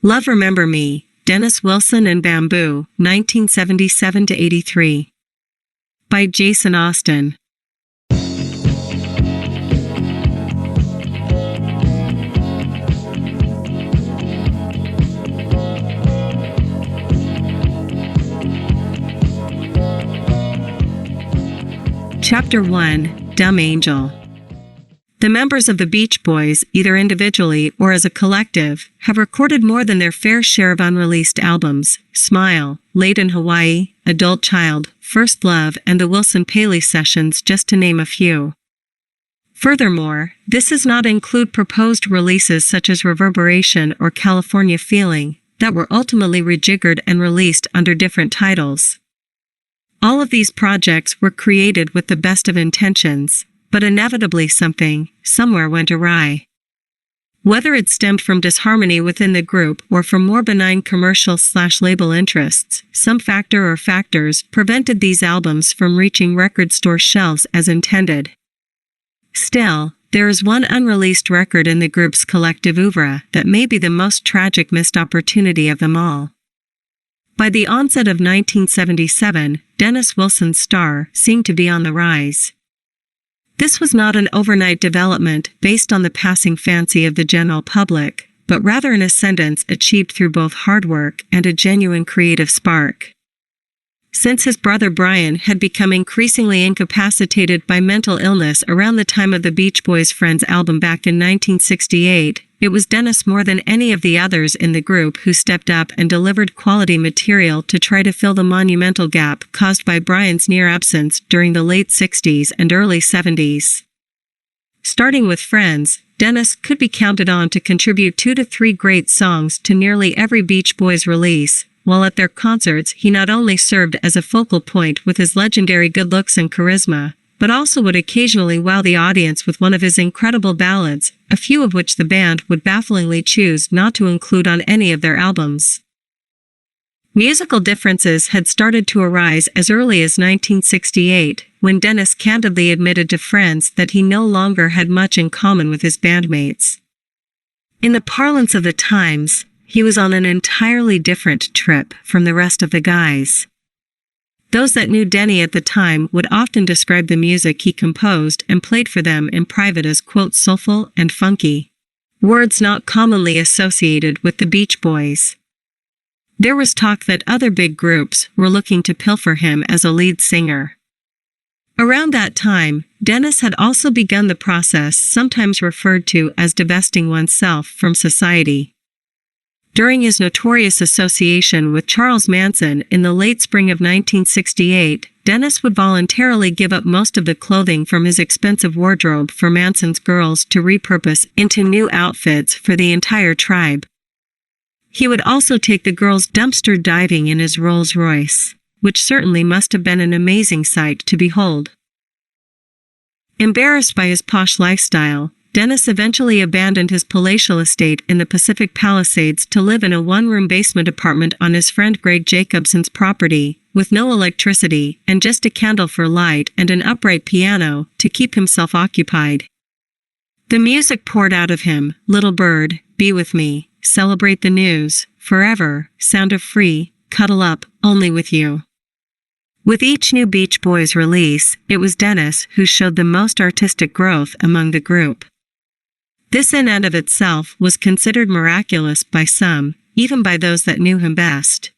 Love Remember Me, Dennis Wilson and Bamboo, 1977–83. By Jason Austin. Chapter 1, Dumb Angel. The members of the Beach Boys, either individually or as a collective, have recorded more than their fair share of unreleased albums: Smile, Late in Hawaii, Adult Child, First Love, and the Wilson Paley Sessions, just to name a few. Furthermore, this does not include proposed releases such as Reverberation or California Feeling, that were ultimately rejiggered and released under different titles. All of these projects were created with the best of intentions, but inevitably something, somewhere went awry. Whether it stemmed from disharmony within the group or from more benign commercial/label interests, some factor or factors prevented these albums from reaching record store shelves as intended. Still, there is one unreleased record in the group's collective oeuvre that may be the most tragic missed opportunity of them all. By the onset of 1977, Dennis Wilson's star seemed to be on the rise. This was not an overnight development based on the passing fancy of the general public, but rather an ascendance achieved through both hard work and a genuine creative spark. Since his brother Brian had become increasingly incapacitated by mental illness around the time of the Beach Boys' Friends album back in 1968, it was Dennis more than any of the others in the group who stepped up and delivered quality material to try to fill the monumental gap caused by Brian's near absence during the late 60s and early 70s. Starting with Friends, Dennis could be counted on to contribute 2 to 3 great songs to nearly every Beach Boys release, while at their concerts he not only served as a focal point with his legendary good looks and charisma, but also would occasionally wow the audience with one of his incredible ballads, a few of which the band would bafflingly choose not to include on any of their albums. Musical differences had started to arise as early as 1968, when Dennis candidly admitted to friends that he no longer had much in common with his bandmates. In the parlance of the times, he was on an entirely different trip from the rest of the guys. Those that knew Denny at the time would often describe the music he composed and played for them in private as, quote, soulful and funky, words not commonly associated with the Beach Boys. There was talk that other big groups were looking to pilfer him as a lead singer. Around that time, Dennis had also begun the process sometimes referred to as divesting oneself from society. During his notorious association with Charles Manson in the late spring of 1968, Dennis would voluntarily give up most of the clothing from his expensive wardrobe for Manson's girls to repurpose into new outfits for the entire tribe. He would also take the girls dumpster diving in his Rolls-Royce, which certainly must have been an amazing sight to behold. Embarrassed by his posh lifestyle, Dennis eventually abandoned his palatial estate in the Pacific Palisades to live in a one-room basement apartment on his friend Greg Jacobson's property, with no electricity and just a candle for light and an upright piano to keep himself occupied. The music poured out of him: Little Bird, Be With Me, Celebrate the News, Forever, Sound of Free, Cuddle Up, Only With You. With each new Beach Boys release, it was Dennis who showed the most artistic growth among the group. This in and of itself was considered miraculous by some, even by those that knew him best.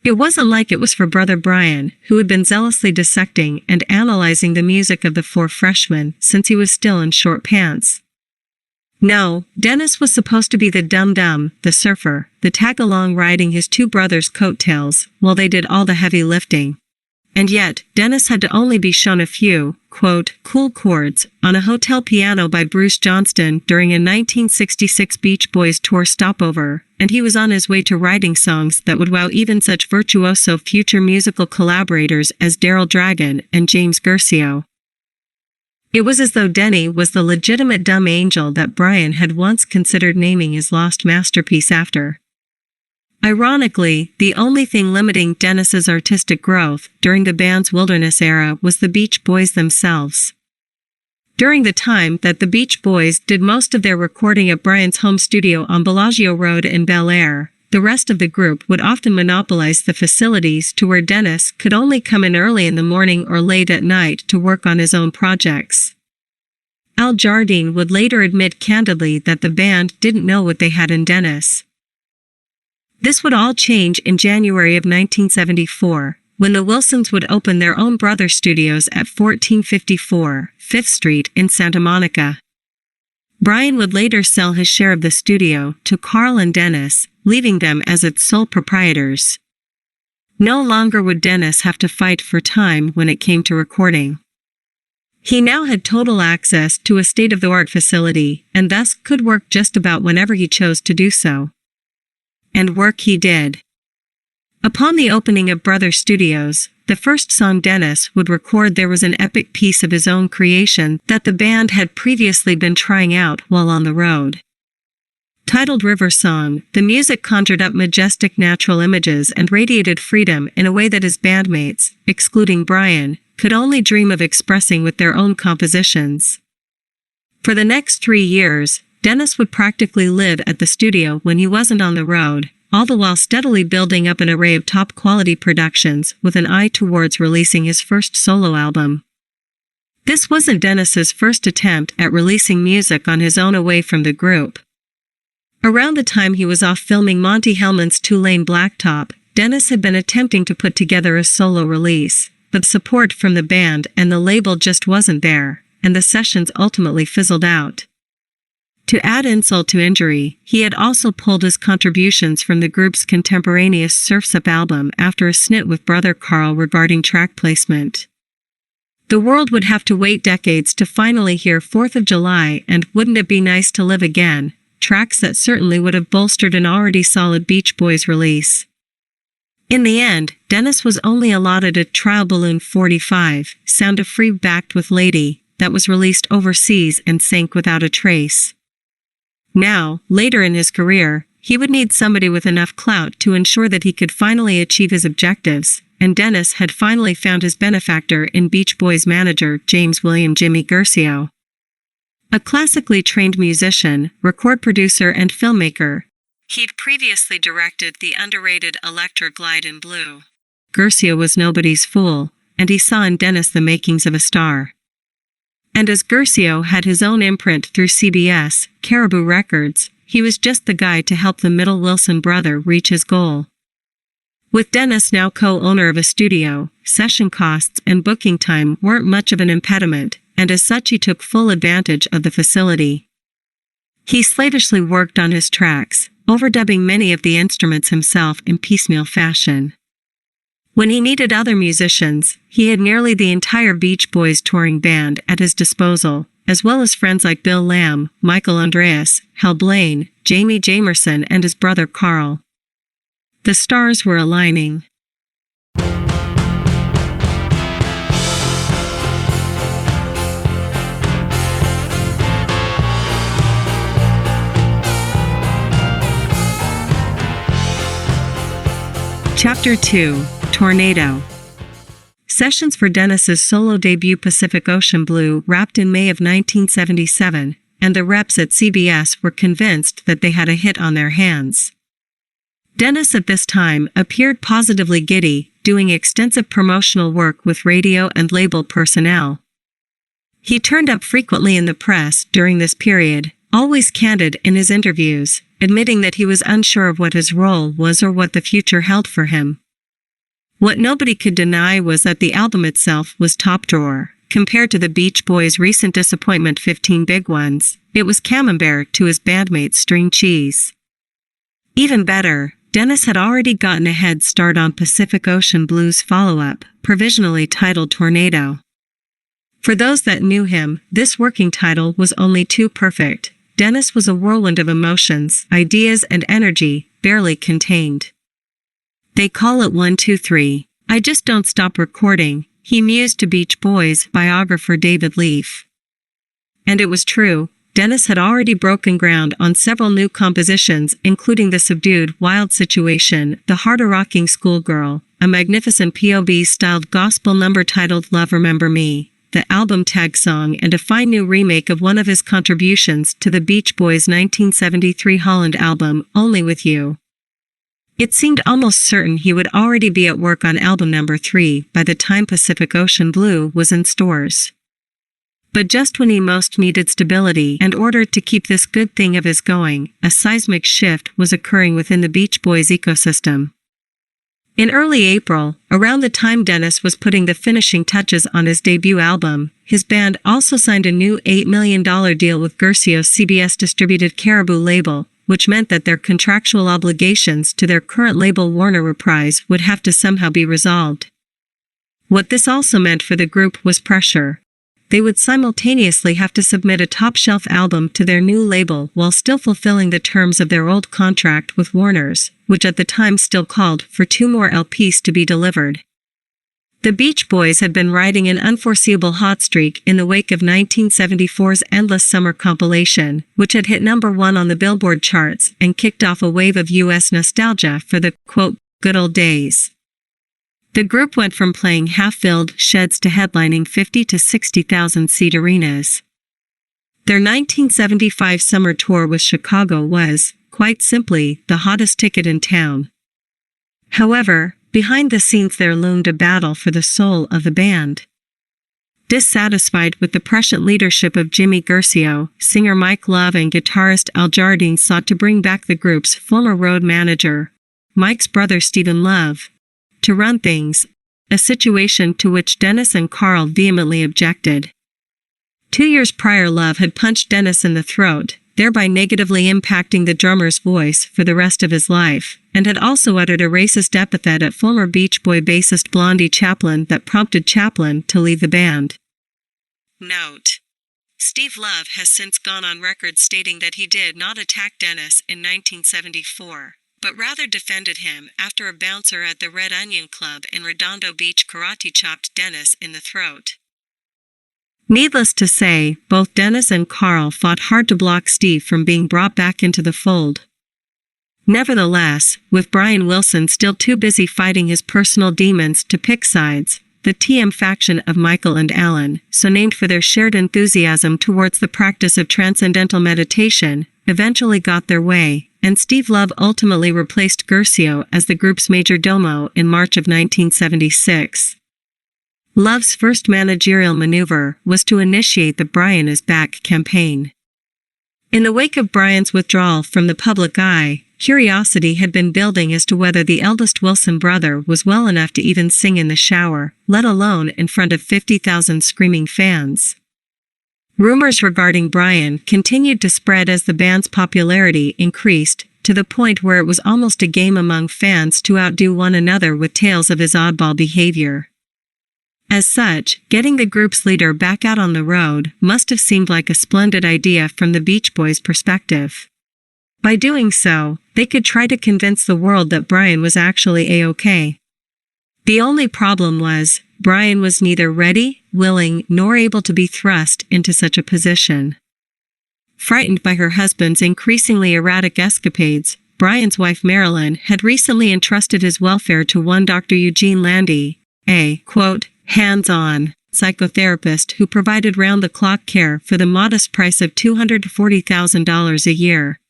It wasn't like it was for brother Brian, who had been zealously dissecting and analyzing the music of the 4 freshmen since he was still in short pants. No, Dennis was supposed to be the dum-dum, the surfer, the tag-along riding his 2 brothers' coattails while they did all the heavy lifting. And yet, Dennis had to only be shown a few, quote, cool chords on a hotel piano by Bruce Johnston during a 1966 Beach Boys tour stopover, and he was on his way to writing songs that would wow even such virtuoso future musical collaborators as Daryl Dragon and James Guercio. It was as though Denny was the legitimate dumb angel that Brian had once considered naming his lost masterpiece after. Ironically, the only thing limiting Dennis's artistic growth during the band's wilderness era was the Beach Boys themselves. During the time that the Beach Boys did most of their recording at Brian's home studio on Bellagio Road in Bel Air, the rest of the group would often monopolize the facilities to where Dennis could only come in early in the morning or late at night to work on his own projects. Al Jardine would later admit candidly that the band didn't know what they had in Dennis. This would all change in January of 1974, when the Wilsons would open their own brother studios at 1454 5th Street in Santa Monica. Brian would later sell his share of the studio to Carl and Dennis, leaving them as its sole proprietors. No longer would Dennis have to fight for time when it came to recording. He now had total access to a state-of-the-art facility, and thus could work just about whenever he chose to do so. And work he did. Upon the opening of Brother Studios, the first song Dennis would record there was an epic piece of his own creation that the band had previously been trying out while on the road. Titled River Song, the music conjured up majestic natural images and radiated freedom in a way that his bandmates, excluding Brian, could only dream of expressing with their own compositions. For the next 3 years, Dennis would practically live at the studio when he wasn't on the road, all the while steadily building up an array of top-quality productions with an eye towards releasing his first solo album. This wasn't Dennis's first attempt at releasing music on his own away from the group. Around the time he was off filming Monty Hellman's Two-Lane Blacktop, Dennis had been attempting to put together a solo release, but support from the band and the label just wasn't there, and the sessions ultimately fizzled out. To add insult to injury, he had also pulled his contributions from the group's contemporaneous Surf's Up album after a snit with brother Carl regarding track placement. The world would have to wait decades to finally hear 4th of July and Wouldn't It Be Nice to Live Again, tracks that certainly would have bolstered an already solid Beach Boys release. In the end, Dennis was only allotted a Trial Balloon 45, Sound of Free backed with Lady, that was released overseas and sank without a trace. Now, later in his career, he would need somebody with enough clout to ensure that he could finally achieve his objectives, and Dennis had finally found his benefactor in Beach Boys manager James William Jimmy Guercio. A classically trained musician, record producer and filmmaker, he'd previously directed the underrated Electra Glide in Blue. Guercio was nobody's fool, and he saw in Dennis the makings of a star. And as Guercio had his own imprint through CBS, Caribou Records, he was just the guy to help the middle Wilson brother reach his goal. With Dennis now co-owner of a studio, session costs and booking time weren't much of an impediment, and as such he took full advantage of the facility. He slavishly worked on his tracks, overdubbing many of the instruments himself in piecemeal fashion. When he needed other musicians, he had nearly the entire Beach Boys touring band at his disposal, as well as friends like Bill Lamb, Michael Andreas, Hal Blaine, Jamie Jamerson and his brother Carl. The stars were aligning. Chapter 2, Tornado. Sessions for Dennis's solo debut Pacific Ocean Blue wrapped in May of 1977, and the reps at CBS were convinced that they had a hit on their hands. Dennis at this time appeared positively giddy, doing extensive promotional work with radio and label personnel. He turned up frequently in the press during this period, always candid in his interviews, admitting that he was unsure of what his role was or what the future held for him. What nobody could deny was that the album itself was top drawer. Compared to the Beach Boys' recent disappointment 15 Big Ones, it was camembert to his bandmates String Cheese. Even better, Dennis had already gotten a head start on Pacific Ocean Blue's follow-up, provisionally titled Tornado. For those that knew him, this working title was only too perfect. Dennis was a whirlwind of emotions, ideas and energy, barely contained. They call it 1, 2, 3. I just don't stop recording, he mused to Beach Boys biographer David Leaf. And it was true. Dennis had already broken ground on several new compositions, including the subdued Wild Situation, the harder rocking Schoolgirl, a magnificent POB-styled gospel number titled Love Remember Me, the album tag song and a fine new remake of one of his contributions to the Beach Boys' 1973 Holland album, Only With You. It seemed almost certain he would already be at work on album number 3 by the time Pacific Ocean Blue was in stores. But just when he most needed stability and order to keep this good thing of his going, a seismic shift was occurring within the Beach Boys ecosystem. In early April, around the time Dennis was putting the finishing touches on his debut album, his band also signed a new $8 million deal with Guercio's CBS-distributed Caribou label, which meant that their contractual obligations to their current label Warner Reprise would have to somehow be resolved. What this also meant for the group was pressure. They would simultaneously have to submit a top-shelf album to their new label while still fulfilling the terms of their old contract with Warner's, which at the time still called for 2 more LPs to be delivered. The Beach Boys had been riding an unforeseeable hot streak in the wake of 1974's Endless Summer compilation, which had hit number 1 on the Billboard charts and kicked off a wave of U.S. nostalgia for the, quote, good old days. The group went from playing half-filled sheds to headlining 50 to 60,000-seat arenas. Their 1975 summer tour with Chicago was, quite simply, the hottest ticket in town. However, behind the scenes there loomed a battle for the soul of the band. Dissatisfied with the prescient leadership of Jimmy Guercio, singer Mike Love and guitarist Al Jardine sought to bring back the group's former road manager, Mike's brother Stephen Love, to run things, a situation to which Dennis and Carl vehemently objected. 2 years prior, Love had punched Dennis in the throat, thereby negatively impacting the drummer's voice for the rest of his life, and had also uttered a racist epithet at former Beach Boy bassist Blondie Chaplin that prompted Chaplin to leave the band. Note: Steve Love has since gone on record stating that he did not attack Dennis in 1974, but rather defended him after a bouncer at the Red Onion Club in Redondo Beach karate-chopped Dennis in the throat. Needless to say, both Dennis and Carl fought hard to block Steve from being brought back into the fold. Nevertheless, with Brian Wilson still too busy fighting his personal demons to pick sides, the TM faction of Michael and Alan, so named for their shared enthusiasm towards the practice of transcendental meditation, eventually got their way, and Steve Love ultimately replaced Guercio as the group's major domo in March of 1976. Love's first managerial maneuver was to initiate the Brian is Back campaign. In the wake of Brian's withdrawal from the public eye, curiosity had been building as to whether the eldest Wilson brother was well enough to even sing in the shower, let alone in front of 50,000 screaming fans. Rumors regarding Brian continued to spread as the band's popularity increased, to the point where it was almost a game among fans to outdo one another with tales of his oddball behavior. As such, getting the group's leader back out on the road must have seemed like a splendid idea from the Beach Boys' perspective. By doing so, they could try to convince the world that Brian was actually A-OK. The only problem was, Brian was neither ready, willing, nor able to be thrust into such a position. Frightened by her husband's increasingly erratic escapades, Brian's wife Marilyn had recently entrusted his welfare to one Dr. Eugene Landy, a, quote, hands-on psychotherapist who provided round-the-clock care for the modest price of $240,000 a year.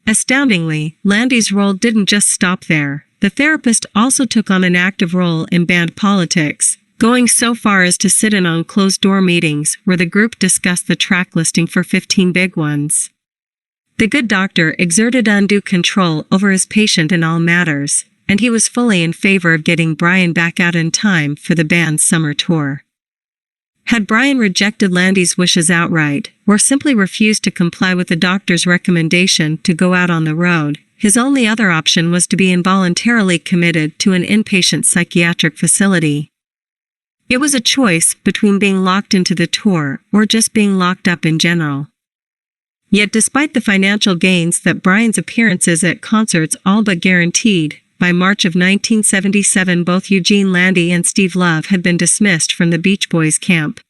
Astoundingly, Landy's role didn't just stop there. The therapist also took on an active role in band politics, going so far as to sit in on closed-door meetings where the group discussed the track listing for 15 big ones. The good doctor exerted undue control over his patient in all matters, and he was fully in favor of getting Brian back out in time for the band's summer tour. Had Brian rejected Landy's wishes outright, or simply refused to comply with the doctor's recommendation to go out on the road, his only other option was to be involuntarily committed to an inpatient psychiatric facility. It was a choice between being locked into the tour or just being locked up in general. Yet despite the financial gains that Brian's appearances at concerts all but guaranteed, by March of 1977 both Eugene Landy and Steve Love had been dismissed from the Beach Boys camp.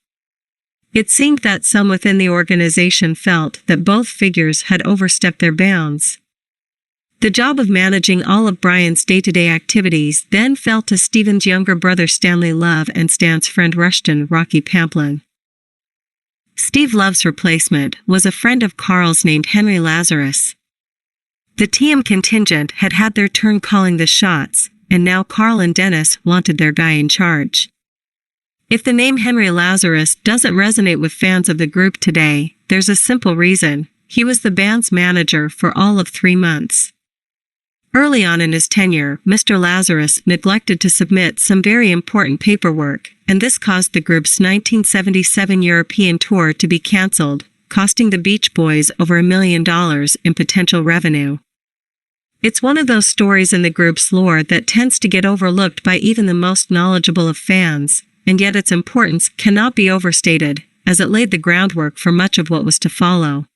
It seemed that some within the organization felt that both figures had overstepped their bounds. The job of managing all of Brian's day-to-day activities then fell to Stephen's younger brother Stanley Love and Stan's friend Rushton Rocky Pamplin. Steve Love's replacement was a friend of Carl's named Henry Lazarus. The TM contingent had had their turn calling the shots, and now Carl and Dennis wanted their guy in charge. If the name Henry Lazarus doesn't resonate with fans of the group today, there's a simple reason: he was the band's manager for all of 3 months. Early on in his tenure, Mr. Lazarus neglected to submit some very important paperwork, and this caused the group's 1977 European tour to be cancelled, costing the Beach Boys over $1 million in potential revenue. It's one of those stories in the group's lore that tends to get overlooked by even the most knowledgeable of fans, and yet its importance cannot be overstated, as it laid the groundwork for much of what was to follow.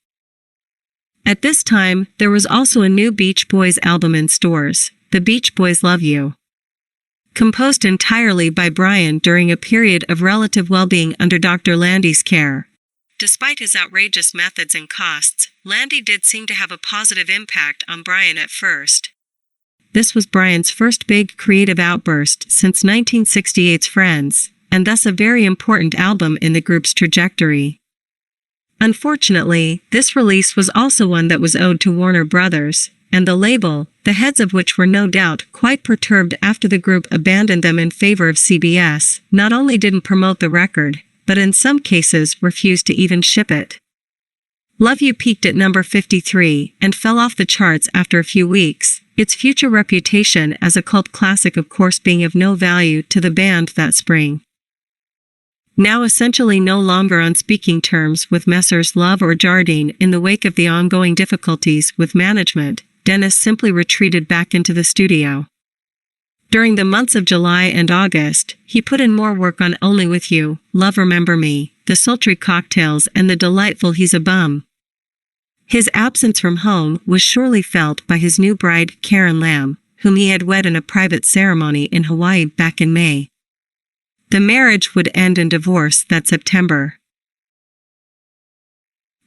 At this time, there was also a new Beach Boys album in stores, The Beach Boys Love You. Composed entirely by Brian during a period of relative well-being under Dr. Landy's care. Despite his outrageous methods and costs, Landy did seem to have a positive impact on Brian at first. This was Brian's first big creative outburst since 1968's Friends, and thus a very important album in the group's trajectory. Unfortunately, this release was also one that was owed to Warner Brothers, and the label, the heads of which were no doubt quite perturbed after the group abandoned them in favor of CBS, not only didn't promote the record, but in some cases refused to even ship it. Love You peaked at number 53 and fell off the charts after a few weeks, its future reputation as a cult classic of course being of no value to the band that spring. Now essentially no longer on speaking terms with Messrs. Love or Jardine in the wake of the ongoing difficulties with management, Dennis simply retreated back into the studio. During the months of July and August, he put in more work on Only With You, Love Remember Me, The Sultry Cocktails and the delightful He's a Bum. His absence from home was surely felt by his new bride, Karen Lamb, whom he had wed in a private ceremony in Hawaii back in May. The marriage would end in divorce that September.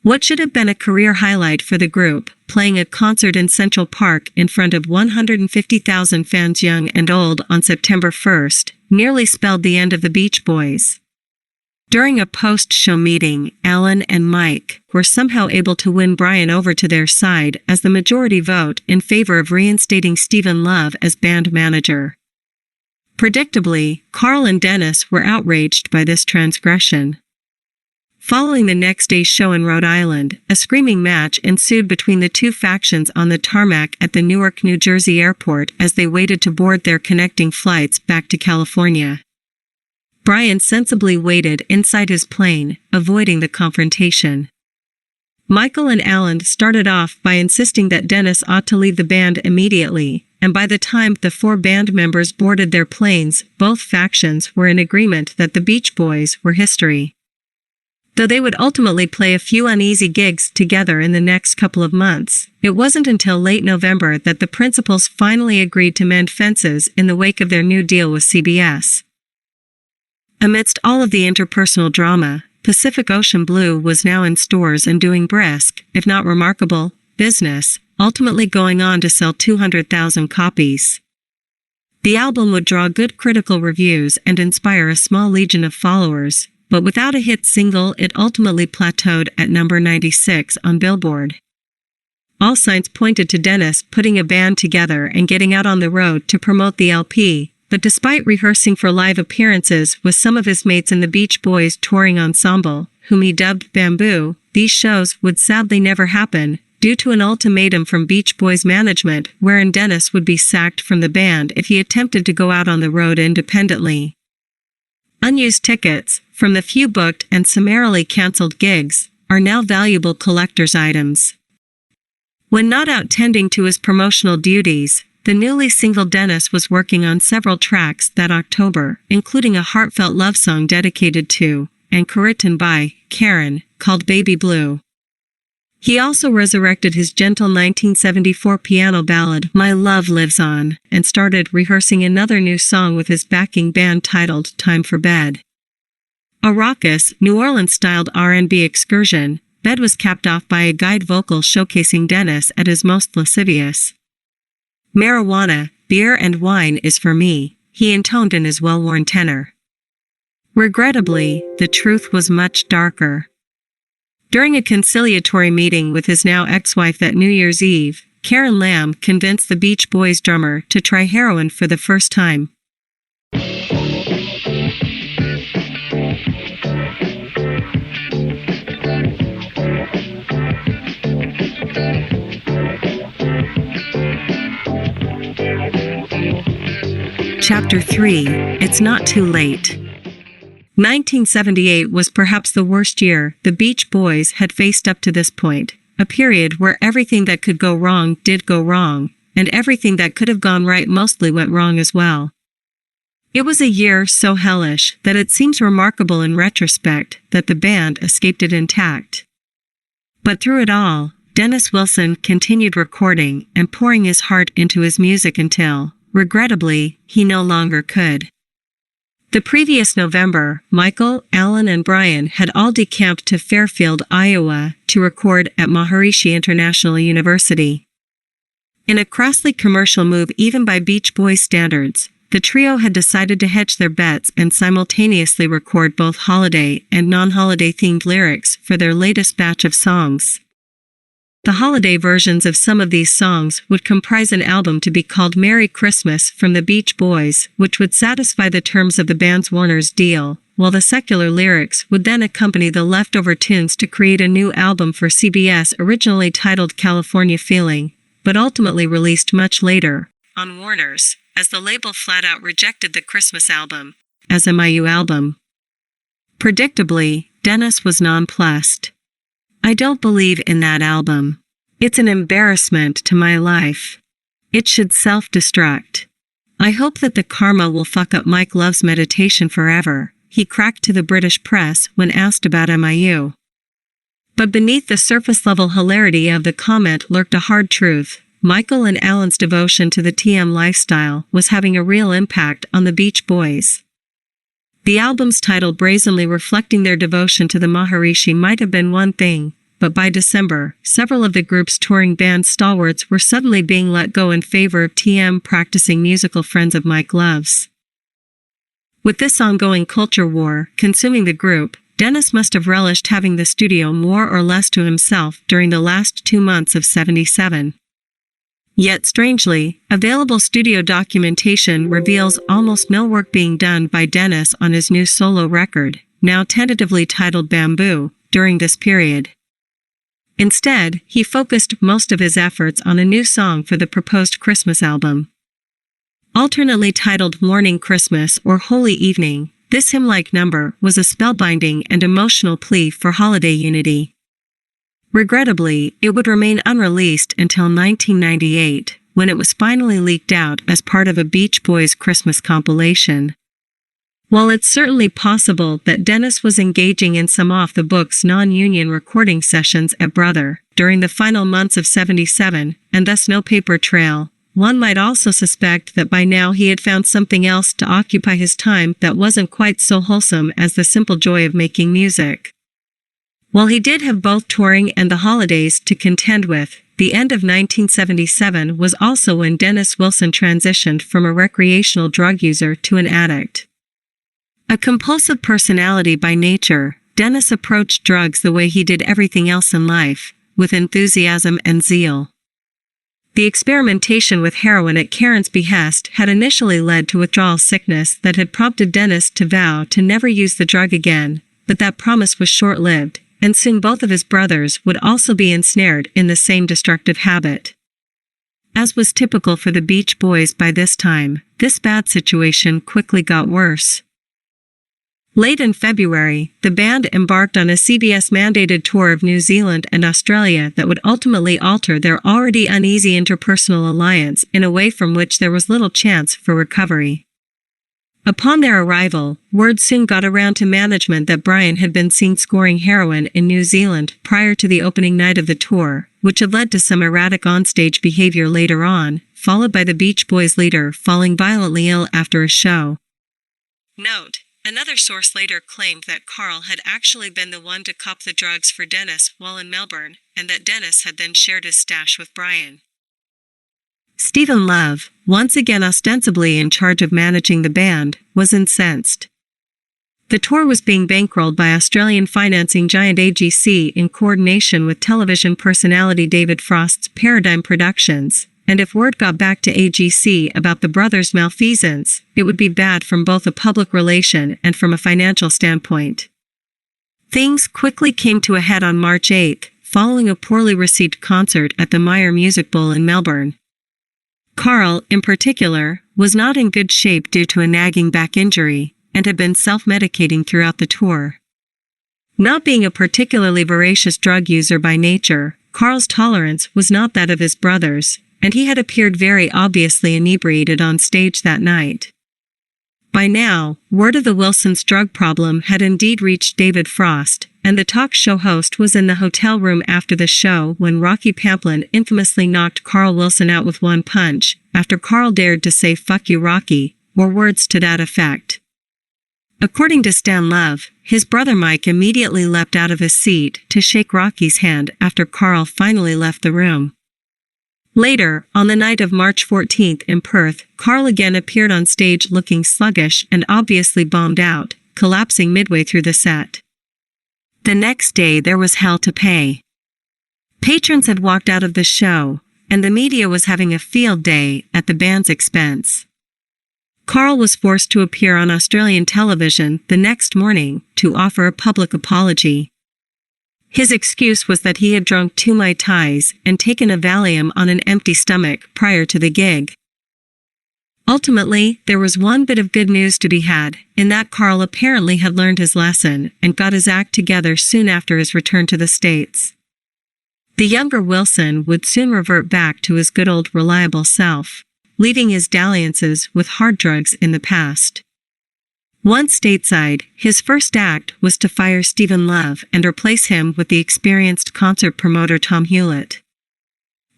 What should have been a career highlight for the group, playing a concert in Central Park in front of 150,000 fans young and old on September 1st, nearly spelled the end of the Beach Boys. During a post-show meeting, Alan and Mike were somehow able to win Brian over to their side as the majority vote in favor of reinstating Stephen Love as band manager. Predictably, Carl and Dennis were outraged by this transgression. Following the next day's show in Rhode Island, a screaming match ensued between the two factions on the tarmac at the Newark, New Jersey airport as they waited to board their connecting flights back to California. Brian sensibly waited inside his plane, avoiding the confrontation. Michael and Alan started off by insisting that Dennis ought to leave the band immediately, and by the time the 4 band members boarded their planes, both factions were in agreement that the Beach Boys were history. Though they would ultimately play a few uneasy gigs together in the next couple of months, it wasn't until late November that the principals finally agreed to mend fences in the wake of their new deal with CBS. Amidst all of the interpersonal drama, Pacific Ocean Blue was now in stores and doing brisk, if not remarkable, business, ultimately going on to sell 200,000 copies. The album would draw good critical reviews and inspire a small legion of followers, but without a hit single it ultimately plateaued at number 96 on Billboard. All signs pointed to Dennis putting a band together and getting out on the road to promote the LP, but despite rehearsing for live appearances with some of his mates in the Beach Boys touring ensemble, whom he dubbed Bamboo, these shows would sadly never happen, due to an ultimatum from Beach Boys management wherein Dennis would be sacked from the band if he attempted to go out on the road independently. Unused tickets, from the few booked and summarily cancelled gigs, are now valuable collector's items. When not out tending to his promotional duties, the newly single Dennis was working on several tracks that October, including a heartfelt love song dedicated to, and co-written by, Karen, called Baby Blue. He also resurrected his gentle 1974 piano ballad, My Love Lives On, and started rehearsing another new song with his backing band titled Time for Bed. A raucous, New Orleans-styled R&B excursion, Bed was capped off by a guide vocal showcasing Dennis at his most lascivious. "Marijuana, beer and wine is for me," he intoned in his well-worn tenor. Regrettably, the truth was much darker. During a conciliatory meeting with his now ex-wife that New Year's Eve, Karen Lamb convinced the Beach Boys drummer to try heroin for the first time. Chapter 3: It's Not Too Late. 1978 was perhaps the worst year the Beach Boys had faced up to this point, a period where everything that could go wrong did go wrong, and everything that could have gone right mostly went wrong as well. It was a year so hellish that it seems remarkable in retrospect that the band escaped it intact. But through it all, Dennis Wilson continued recording and pouring his heart into his music until, regrettably, he no longer could. The previous November, Michael, Alan, and Brian had all decamped to Fairfield, Iowa, to record at Maharishi International University. In a crassly commercial move even by Beach Boys standards, the trio had decided to hedge their bets and simultaneously record both holiday and non-holiday themed lyrics for their latest batch of songs. The holiday versions of some of these songs would comprise an album to be called Merry Christmas from the Beach Boys, which would satisfy the terms of the band's Warner's deal, while the secular lyrics would then accompany the leftover tunes to create a new album for CBS originally titled California Feeling, but ultimately released much later, on Warner's, as the label flat out rejected the Christmas album as a MIU album. Predictably, Dennis was nonplussed. "I don't believe in that album. It's an embarrassment to my life. It should self-destruct. I hope that the karma will fuck up Mike Love's meditation forever," he cracked to the British press when asked about MIU. But beneath the surface-level hilarity of the comment lurked a hard truth. Michael and Alan's devotion to the TM lifestyle was having a real impact on the Beach Boys. The album's title brazenly reflecting their devotion to the Maharishi might have been one thing, but by December, several of the group's touring band stalwarts were suddenly being let go in favor of TM practicing musical friends of Mike Love's. With this ongoing culture war consuming the group, Dennis must have relished having the studio more or less to himself during the last 2 months of '77. Yet strangely, available studio documentation reveals almost no work being done by Dennis on his new solo record, now tentatively titled Bamboo, during this period. Instead, he focused most of his efforts on a new song for the proposed Christmas album. Alternately titled Morning Christmas or Holy Evening, this hymn-like number was a spellbinding and emotional plea for holiday unity. Regrettably, it would remain unreleased until 1998, when it was finally leaked out as part of a Beach Boys Christmas compilation. While it's certainly possible that Dennis was engaging in some off-the-books non-union recording sessions at Brother during the final months of '77, and thus no paper trail, one might also suspect that by now he had found something else to occupy his time that wasn't quite so wholesome as the simple joy of making music. While he did have both touring and the holidays to contend with, the end of 1977 was also when Dennis Wilson transitioned from a recreational drug user to an addict. A compulsive personality by nature, Dennis approached drugs the way he did everything else in life, with enthusiasm and zeal. The experimentation with heroin at Karen's behest had initially led to withdrawal sickness that had prompted Dennis to vow to never use the drug again, but that promise was short-lived, and soon both of his brothers would also be ensnared in the same destructive habit. As was typical for the Beach Boys by this time, this bad situation quickly got worse. Late in February, the band embarked on a CBS-mandated tour of New Zealand and Australia that would ultimately alter their already uneasy interpersonal alliance in a way from which there was little chance for recovery. Upon their arrival, word soon got around to management that Brian had been seen scoring heroin in New Zealand prior to the opening night of the tour, which had led to some erratic onstage behavior later on, followed by the Beach Boys leader falling violently ill after a show. Note: another source later claimed that Carl had actually been the one to cop the drugs for Dennis while in Melbourne, and that Dennis had then shared his stash with Brian. Stephen Love, once again ostensibly in charge of managing the band, was incensed. The tour was being bankrolled by Australian financing giant AGC in coordination with television personality David Frost's Paradigm Productions, and if word got back to AGC about the brothers' malfeasance, it would be bad from both a public relation and from a financial standpoint. Things quickly came to a head on March 8, following a poorly received concert at the Myer Music Bowl in Melbourne. Carl, in particular, was not in good shape due to a nagging back injury, and had been self-medicating throughout the tour. Not being a particularly voracious drug user by nature, Carl's tolerance was not that of his brothers, and he had appeared very obviously inebriated on stage that night. By now, word of the Wilsons' drug problem had indeed reached David Frost, and the talk show host was in the hotel room after the show when Rocky Pamplin infamously knocked Carl Wilson out with one punch, after Carl dared to say "fuck you, Rocky," or words to that effect. According to Stan Love, his brother Mike immediately leapt out of his seat to shake Rocky's hand after Carl finally left the room. Later, on the night of March 14 in Perth, Carl again appeared on stage looking sluggish and obviously bombed out, collapsing midway through the set. The next day there was hell to pay. Patrons had walked out of the show, and the media was having a field day at the band's expense. Carl was forced to appear on Australian television the next morning to offer a public apology. His excuse was that he had drunk 2 Mai Tais and taken a Valium on an empty stomach prior to the gig. Ultimately, there was one bit of good news to be had, in that Carl apparently had learned his lesson and got his act together soon after his return to the States. The younger Wilson would soon revert back to his good old reliable self, leaving his dalliances with hard drugs in the past. Once stateside, his first act was to fire Stephen Love and replace him with the experienced concert promoter Tom Hewlett.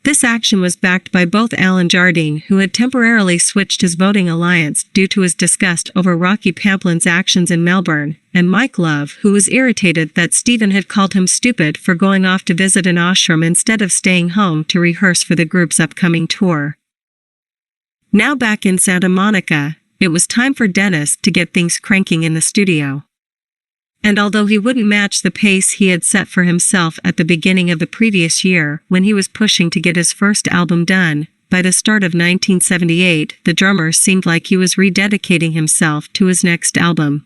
This action was backed by both Alan Jardine, who had temporarily switched his voting alliance due to his disgust over Rocky Pamplin's actions in Melbourne, and Mike Love, who was irritated that Stephen had called him stupid for going off to visit an ashram instead of staying home to rehearse for the group's upcoming tour. Now back in Santa Monica, it was time for Dennis to get things cranking in the studio. And although he wouldn't match the pace he had set for himself at the beginning of the previous year when he was pushing to get his first album done, by the start of 1978 the drummer seemed like he was rededicating himself to his next album.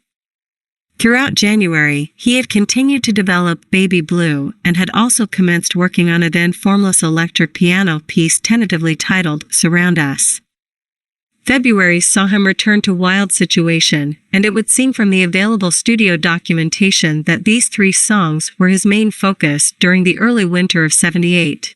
Throughout January, he had continued to develop Baby Blue and had also commenced working on a then formless electric piano piece tentatively titled Surround Us. February saw him return to Wild Situation, and it would seem from the available studio documentation that these 3 songs were his main focus during the early winter of '78.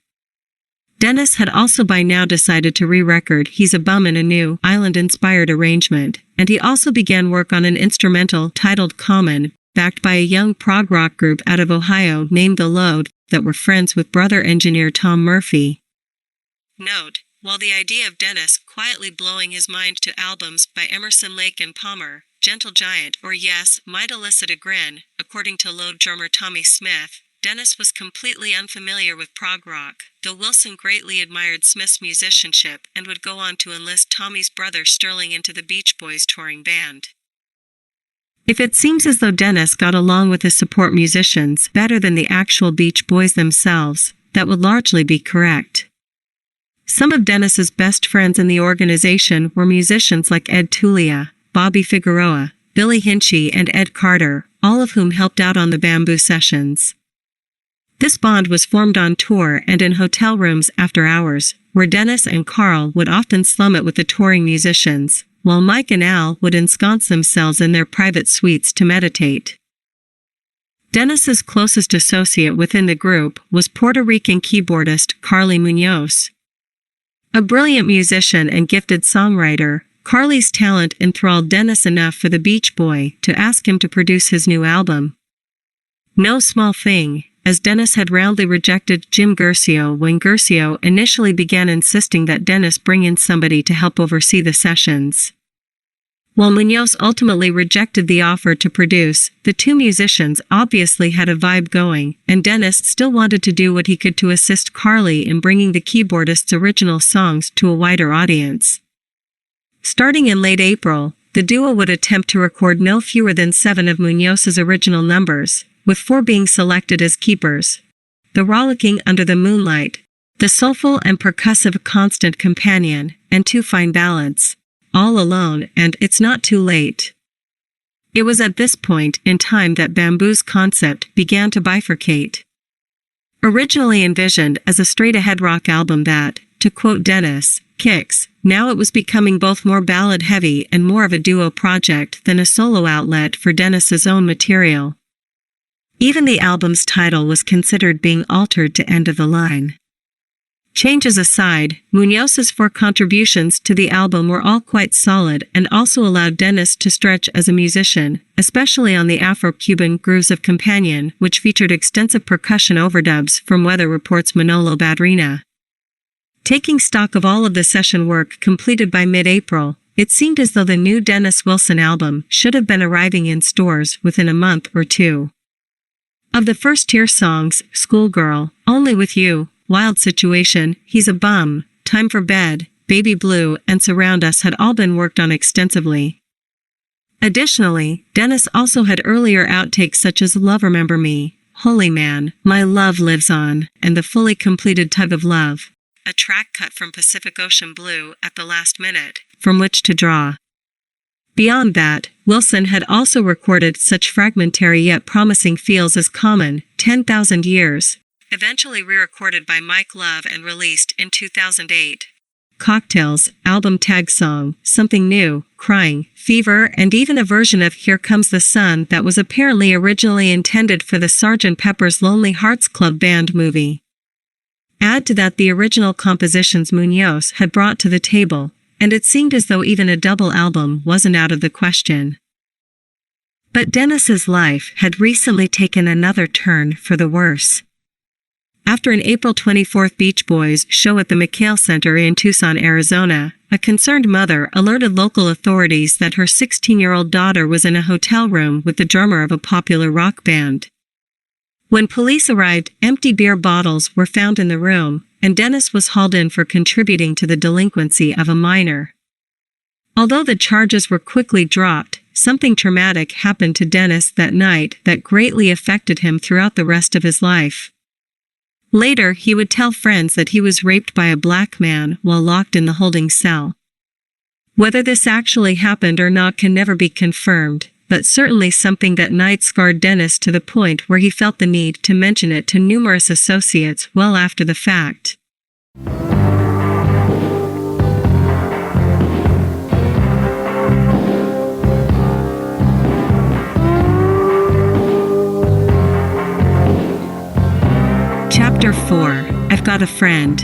Dennis had also by now decided to re-record He's a Bum in a new, island-inspired arrangement, and he also began work on an instrumental titled Common, backed by a young prog rock group out of Ohio named The Load, that were friends with brother engineer Tom Murphy. Note: while the idea of Dennis quietly blowing his mind to albums by Emerson, Lake and Palmer, Gentle Giant or Yes might elicit a grin, according to Load drummer Tommy Smith, Dennis was completely unfamiliar with prog rock, though Wilson greatly admired Smith's musicianship and would go on to enlist Tommy's brother Sterling into the Beach Boys touring band. If it seems as though Dennis got along with his support musicians better than the actual Beach Boys themselves, that would largely be correct. Some of Dennis's best friends in the organization were musicians like Ed Tulia, Bobby Figueroa, Billy Hinchy and Ed Carter, all of whom helped out on the Bamboo sessions. This bond was formed on tour and in hotel rooms after hours, where Dennis and Carl would often slum it with the touring musicians, while Mike and Al would ensconce themselves in their private suites to meditate. Dennis's closest associate within the group was Puerto Rican keyboardist Carly Munoz. A brilliant musician and gifted songwriter, Carly's talent enthralled Dennis enough for the Beach Boy to ask him to produce his new album. No small thing, as Dennis had roundly rejected Jim Guercio when Guercio initially began insisting that Dennis bring in somebody to help oversee the sessions. While Munoz ultimately rejected the offer to produce, the two musicians obviously had a vibe going, and Dennis still wanted to do what he could to assist Carly in bringing the keyboardist's original songs to a wider audience. Starting in late April, the duo would attempt to record no fewer than 7 of Munoz's original numbers, with 4 being selected as keepers. The Rollicking Under the Moonlight, the soulful and percussive Constant Companion, and 2 fine ballads, All Alone and It's Not Too Late. It was at this point in time that Bambu's concept began to bifurcate. Originally envisioned as a straight-ahead rock album that, to quote Dennis, kicks, now it was becoming both more ballad-heavy and more of a duo project than a solo outlet for Dennis's own material. Even the album's title was considered being altered to End of the Line. Changes aside, Munoz's 4 contributions to the album were all quite solid and also allowed Dennis to stretch as a musician, especially on the Afro-Cuban Grooves of Companion, which featured extensive percussion overdubs from Weather Report's Manolo Badrina. Taking stock of all of the session work completed by mid-April, it seemed as though the new Dennis Wilson album should have been arriving in stores within a month or 2. Of the first-tier songs, Schoolgirl, Only With You, Wild Situation, He's a Bum, Time for Bed, Baby Blue, and Surround Us had all been worked on extensively. Additionally, Dennis also had earlier outtakes such as Love Remember Me, Holy Man, My Love Lives On, and the fully completed Tug of Love, a track cut from Pacific Ocean Blue at the last minute, from which to draw. Beyond that, Wilson had also recorded such fragmentary yet promising feels as Common, 10,000 Years, eventually re-recorded by Mike Love and released in 2008. Cocktails, album tag song, Something New, Crying, Fever, and even a version of Here Comes the Sun that was apparently originally intended for the Sgt. Pepper's Lonely Hearts Club Band movie. Add to that the original compositions Munoz had brought to the table, and it seemed as though even a double album wasn't out of the question. But Dennis's life had recently taken another turn for the worse. After an April 24 Beach Boys show at the McHale Center in Tucson, Arizona, a concerned mother alerted local authorities that her 16-year-old daughter was in a hotel room with the drummer of a popular rock band. When police arrived, empty beer bottles were found in the room, and Dennis was hauled in for contributing to the delinquency of a minor. Although the charges were quickly dropped, something traumatic happened to Dennis that night that greatly affected him throughout the rest of his life. Later, he would tell friends that he was raped by a black man while locked in the holding cell. Whether this actually happened or not can never be confirmed, but certainly something that night scarred Dennis to the point where he felt the need to mention it to numerous associates well after the fact. Chapter 4, I've Got a Friend.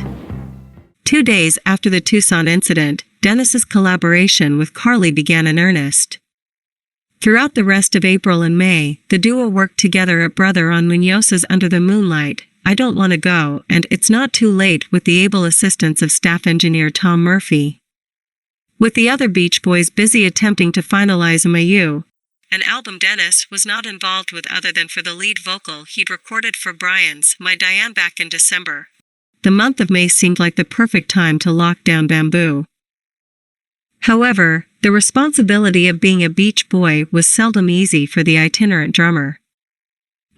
2 days after the Tucson incident, Dennis's collaboration with Carly began in earnest. Throughout the rest of April and May, the duo worked together at Brother on Munoz's Under the Moonlight, I Don't Want to Go, and It's Not Too Late with the able assistance of staff engineer Tom Murphy. With the other Beach Boys busy attempting to finalize MAU, an album Dennis was not involved with other than for the lead vocal he'd recorded for Brian's My Diane back in December. The month of May seemed like the perfect time to lock down Bambu. However, the responsibility of being a Beach Boy was seldom easy for the itinerant drummer.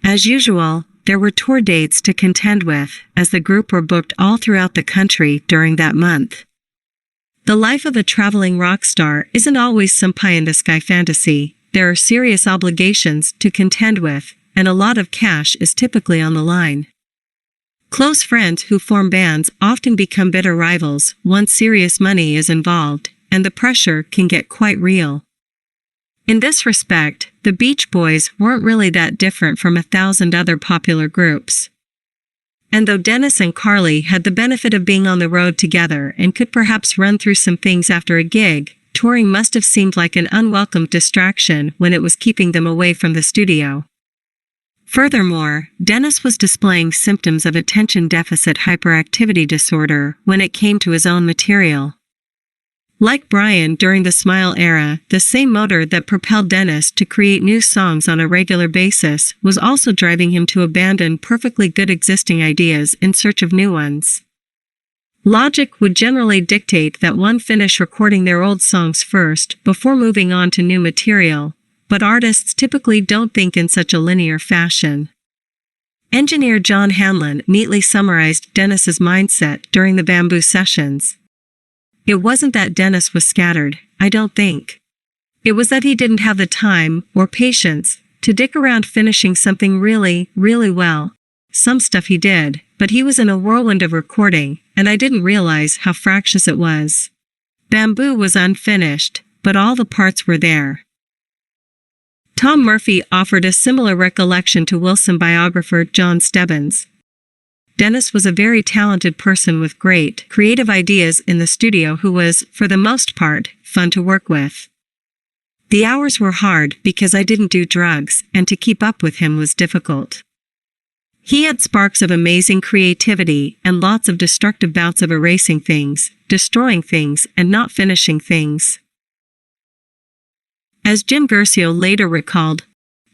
As usual, there were tour dates to contend with, as the group were booked all throughout the country during that month. The life of a traveling rock star isn't always some pie-in-the-sky fantasy. There are serious obligations to contend with, and a lot of cash is typically on the line. Close friends who form bands often become bitter rivals once serious money is involved, and the pressure can get quite real. In this respect, the Beach Boys weren't really that different from 1,000 other popular groups. And though Dennis and Carly had the benefit of being on the road together and could perhaps run through some things after a gig, touring must have seemed like an unwelcome distraction when it was keeping them away from the studio. Furthermore, Dennis was displaying symptoms of attention deficit hyperactivity disorder when it came to his own material. Like Brian during the Smile era, the same motor that propelled Dennis to create new songs on a regular basis was also driving him to abandon perfectly good existing ideas in search of new ones. Logic would generally dictate that one finish recording their old songs first before moving on to new material, but artists typically don't think in such a linear fashion. Engineer John Hanlon neatly summarized Dennis's mindset during the Bamboo sessions. It wasn't that Dennis was scattered, I don't think. It was that he didn't have the time or patience to dick around finishing something really, really well. Some stuff he did, but he was in a whirlwind of recording, and I didn't realize how fractious it was. Bamboo was unfinished, but all the parts were there. Tom Murphy offered a similar recollection to Wilson biographer John Stebbins. Dennis was a very talented person with great, creative ideas in the studio who was, for the most part, fun to work with. The hours were hard because I didn't do drugs, and to keep up with him was difficult. He had sparks of amazing creativity and lots of destructive bouts of erasing things, destroying things, and not finishing things. As Jim Guercio later recalled,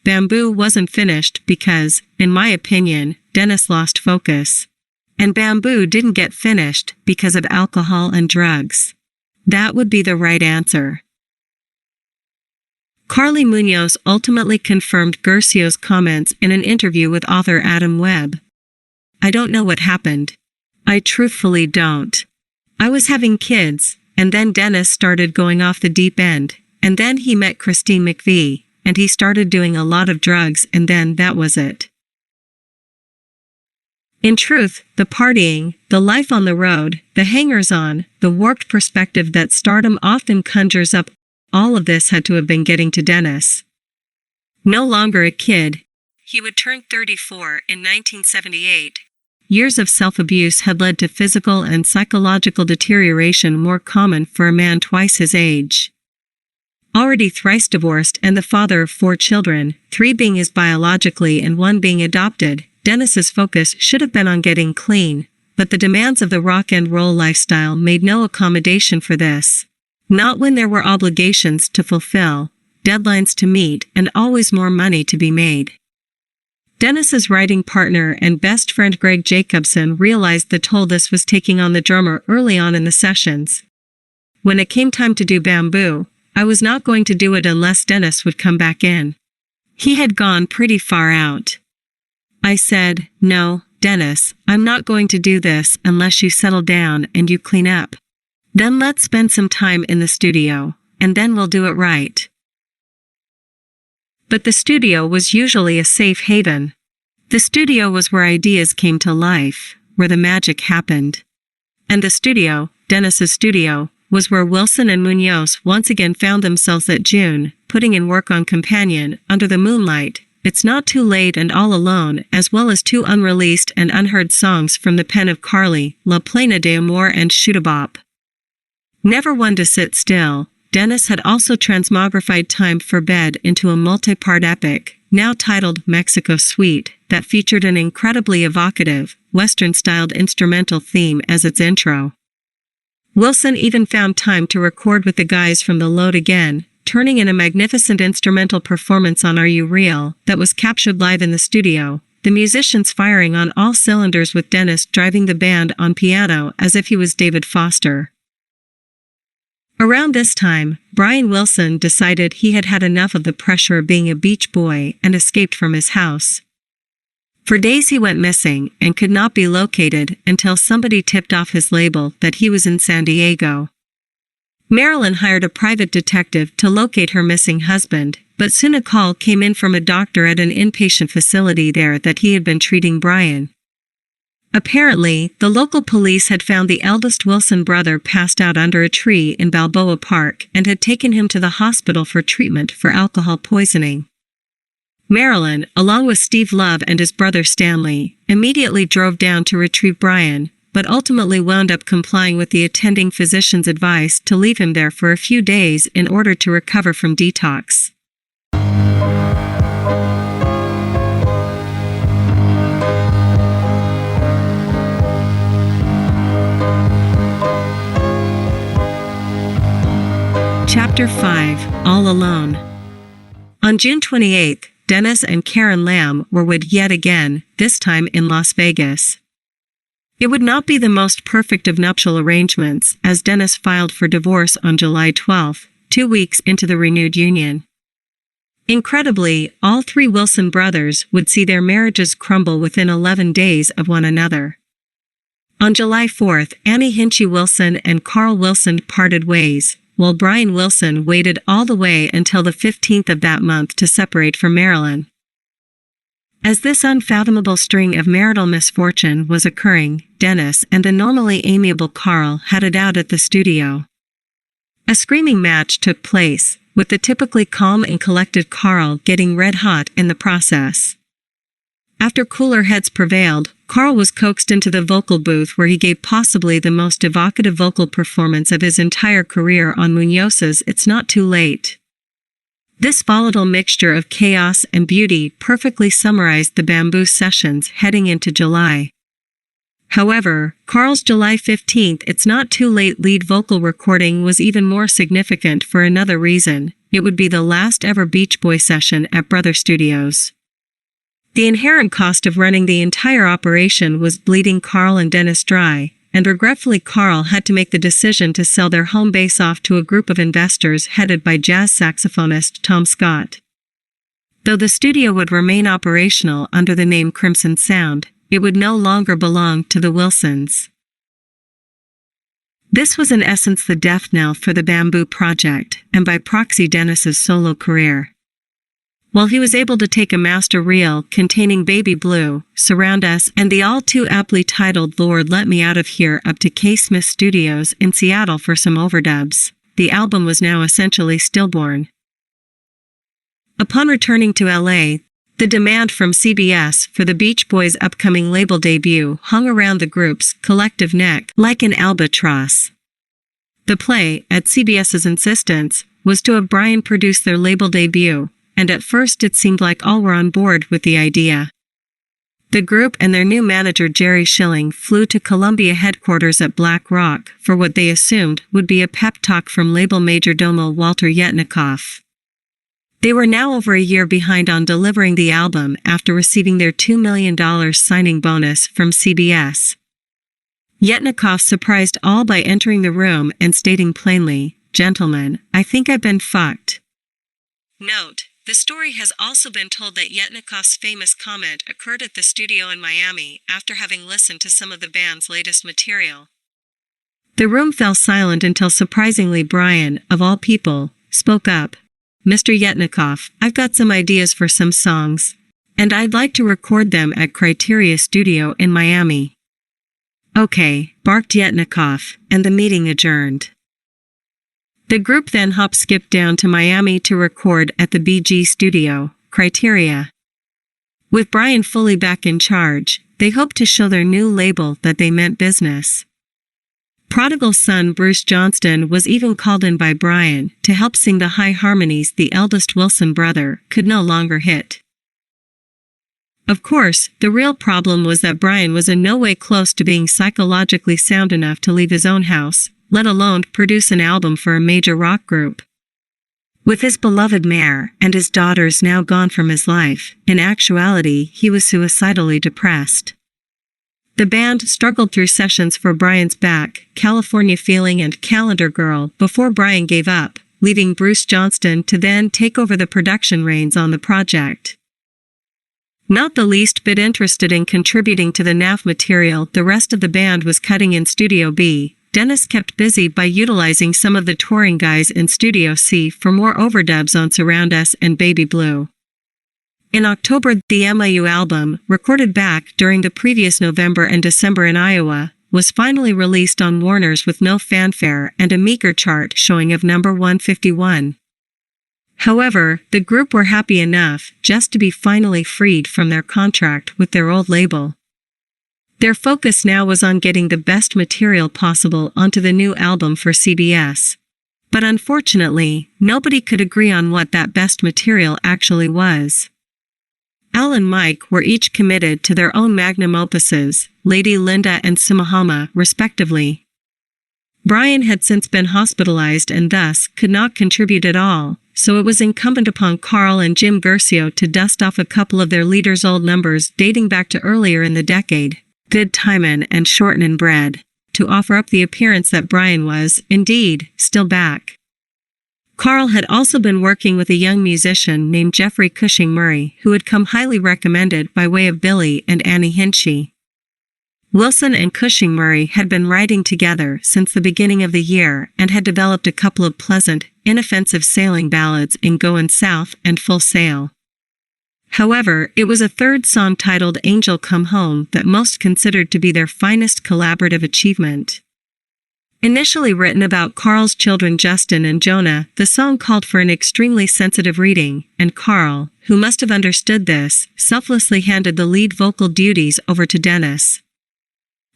Bamboo wasn't finished because, in my opinion, Dennis lost focus. And Bamboo didn't get finished because of alcohol and drugs. That would be the right answer. Carly Munoz ultimately confirmed Guercio's comments in an interview with author Adam Webb. I don't know what happened. I truthfully don't. I was having kids, and then Dennis started going off the deep end, and then he met Christine McVie, and he started doing a lot of drugs, and then that was it. In truth, the partying, the life on the road, the hangers-on, the warped perspective that stardom often conjures up, all of this had to have been getting to Dennis. No longer a kid, he would turn 34 in 1978. Years of self-abuse had led to physical and psychological deterioration more common for a man twice his age. Already thrice divorced and the father of 4 children, 3 being his biologically and 1 being adopted, Dennis's focus should have been on getting clean, but the demands of the rock and roll lifestyle made no accommodation for this. Not when there were obligations to fulfill, deadlines to meet, and always more money to be made. Dennis's writing partner and best friend Greg Jacobson realized the toll this was taking on the drummer early on in the sessions. When it came time to do Bamboo, I was not going to do it unless Dennis would come back in. He had gone pretty far out. I said, "No, Dennis, I'm not going to do this unless you settle down and you clean up. Then let's spend some time in the studio, and then we'll do it right." But the studio was usually a safe haven. The studio was where ideas came to life, where the magic happened. And the studio, Dennis's studio, was where Wilson and Munoz once again found themselves that June, putting in work on Companion, Under the Moonlight, It's Not Too Late and All Alone, as well as 2 unreleased and unheard songs from the pen of Carly, La Plena de Amor and Shoot-a-Bop. Never one to sit still, Dennis had also transmogrified Time for Bed into a multi-part epic, now titled Mexico Suite, that featured an incredibly evocative, Western-styled instrumental theme as its intro. Wilson even found time to record with the guys from The Load again, turning in a magnificent instrumental performance on Are You Real that was captured live in the studio, the musicians firing on all cylinders with Dennis driving the band on piano as if he was David Foster. Around this time, Brian Wilson decided he had had enough of the pressure of being a beach boy and escaped from his house. For days he went missing and could not be located until somebody tipped off his label that he was in San Diego. Marilyn hired a private detective to locate her missing husband, but soon a call came in from a doctor at an inpatient facility there that he had been treating Brian. Apparently, the local police had found the eldest Wilson brother passed out under a tree in Balboa Park and had taken him to the hospital for treatment for alcohol poisoning. Marilyn, along with Steve Love and his brother Stanley, immediately drove down to retrieve Brian, but ultimately wound up complying with the attending physician's advice to leave him there for a few days in order to recover from detox. Chapter 5, All Alone. On June 28th, Dennis and Karen Lamb were wed yet again, this time in Las Vegas. It would not be the most perfect of nuptial arrangements, as Dennis filed for divorce on July 12, 2 weeks into the renewed union. Incredibly, all three Wilson brothers would see their marriages crumble within 11 days of one another. On July 4th, Annie Hinchy Wilson and Carl Wilson parted ways, while Brian Wilson waited all the way until the 15th of that month to separate from Marilyn. As this unfathomable string of marital misfortune was occurring, Dennis and the normally amiable Carl had it out at the studio. A screaming match took place, with the typically calm and collected Carl getting red hot in the process. After cooler heads prevailed, Carl was coaxed into the vocal booth where he gave possibly the most evocative vocal performance of his entire career on Munoz's It's Not Too Late. This volatile mixture of chaos and beauty perfectly summarized the Bamboo sessions heading into July. However, Carl's July 15th It's Not Too Late lead vocal recording was even more significant for another reason. It would be the last ever Beach Boy session at Brother Studios. The inherent cost of running the entire operation was bleeding Carl and Dennis dry, and regretfully Carl had to make the decision to sell their home base off to a group of investors headed by jazz saxophonist Tom Scott. Though the studio would remain operational under the name Crimson Sound, it would no longer belong to the Wilsons. This was in essence the death knell for the Bamboo project, and by proxy Dennis's solo career. While he was able to take a master reel containing Baby Blue, Surround Us, and the all-too-aptly titled Lord Let Me Out of Here up to K. Smith Studios in Seattle for some overdubs, the album was now essentially stillborn. Upon returning to LA, the demand from CBS for the Beach Boys' upcoming label debut hung around the group's collective neck like an albatross. The play, at CBS's insistence, was to have Brian produce their label debut, and at first it seemed like all were on board with the idea. The group and their new manager Jerry Schilling flew to Columbia headquarters at Black Rock for what they assumed would be a pep talk from label majordomo Walter Yetnikoff. They were now over a year behind on delivering the album after receiving their $2 million signing bonus from CBS. Yetnikoff surprised all by entering the room and stating plainly, "Gentlemen, I think I've been fucked." Note: the story has also been told that Yetnikoff's famous comment occurred at the studio in Miami after having listened to some of the band's latest material. The room fell silent until surprisingly Brian, of all people, spoke up. "Mr. Yetnikoff, I've got some ideas for some songs, and I'd like to record them at Criteria Studio in Miami." "Okay," barked Yetnikoff, and the meeting adjourned. The group then hop-skipped down to Miami to record at the BG Studio, Criteria. With Brian fully back in charge, they hoped to show their new label that they meant business. Prodigal son Bruce Johnston was even called in by Brian to help sing the high harmonies the eldest Wilson brother could no longer hit. Of course, the real problem was that Brian was in no way close to being psychologically sound enough to leave his own house, let alone produce an album for a major rock group. With his beloved mare and his daughters now gone from his life, in actuality he was suicidally depressed. The band struggled through sessions for Brian's Back, California Feeling and Calendar Girl before Brian gave up, leaving Bruce Johnston to then take over the production reins on the project. Not the least bit interested in contributing to the NAF material the rest of the band was cutting in Studio B, Dennis kept busy by utilizing some of the touring guys in Studio C for more overdubs on Surround Us and Baby Blue. In October, the MIU album, recorded back during the previous November and December in Iowa, was finally released on Warner's with no fanfare and a meager chart showing of number 151. However, the group were happy enough just to be finally freed from their contract with their old label. Their focus now was on getting the best material possible onto the new album for CBS. But unfortunately, nobody could agree on what that best material actually was. Al and Mike were each committed to their own magnum opuses, Lady Linda and Sumahama, respectively. Brian had since been hospitalized and thus could not contribute at all, so it was incumbent upon Carl and Jim Guercio to dust off a couple of their leaders' old numbers dating back to earlier in the decade, Vid Timon and Shorten and Bread, to offer up the appearance that Brian was, indeed, still back. Carl had also been working with a young musician named Jeffrey Cushing Murray, who had come highly recommended by way of Billy and Annie Hinchy. Wilson and Cushing Murray had been writing together since the beginning of the year and had developed a couple of pleasant, inoffensive sailing ballads in Goin' South and Full Sail. However, it was a third song titled Angel Come Home that most considered to be their finest collaborative achievement. Initially written about Carl's children Justin and Jonah, the song called for an extremely sensitive reading, and Carl, who must have understood this, selflessly handed the lead vocal duties over to Dennis.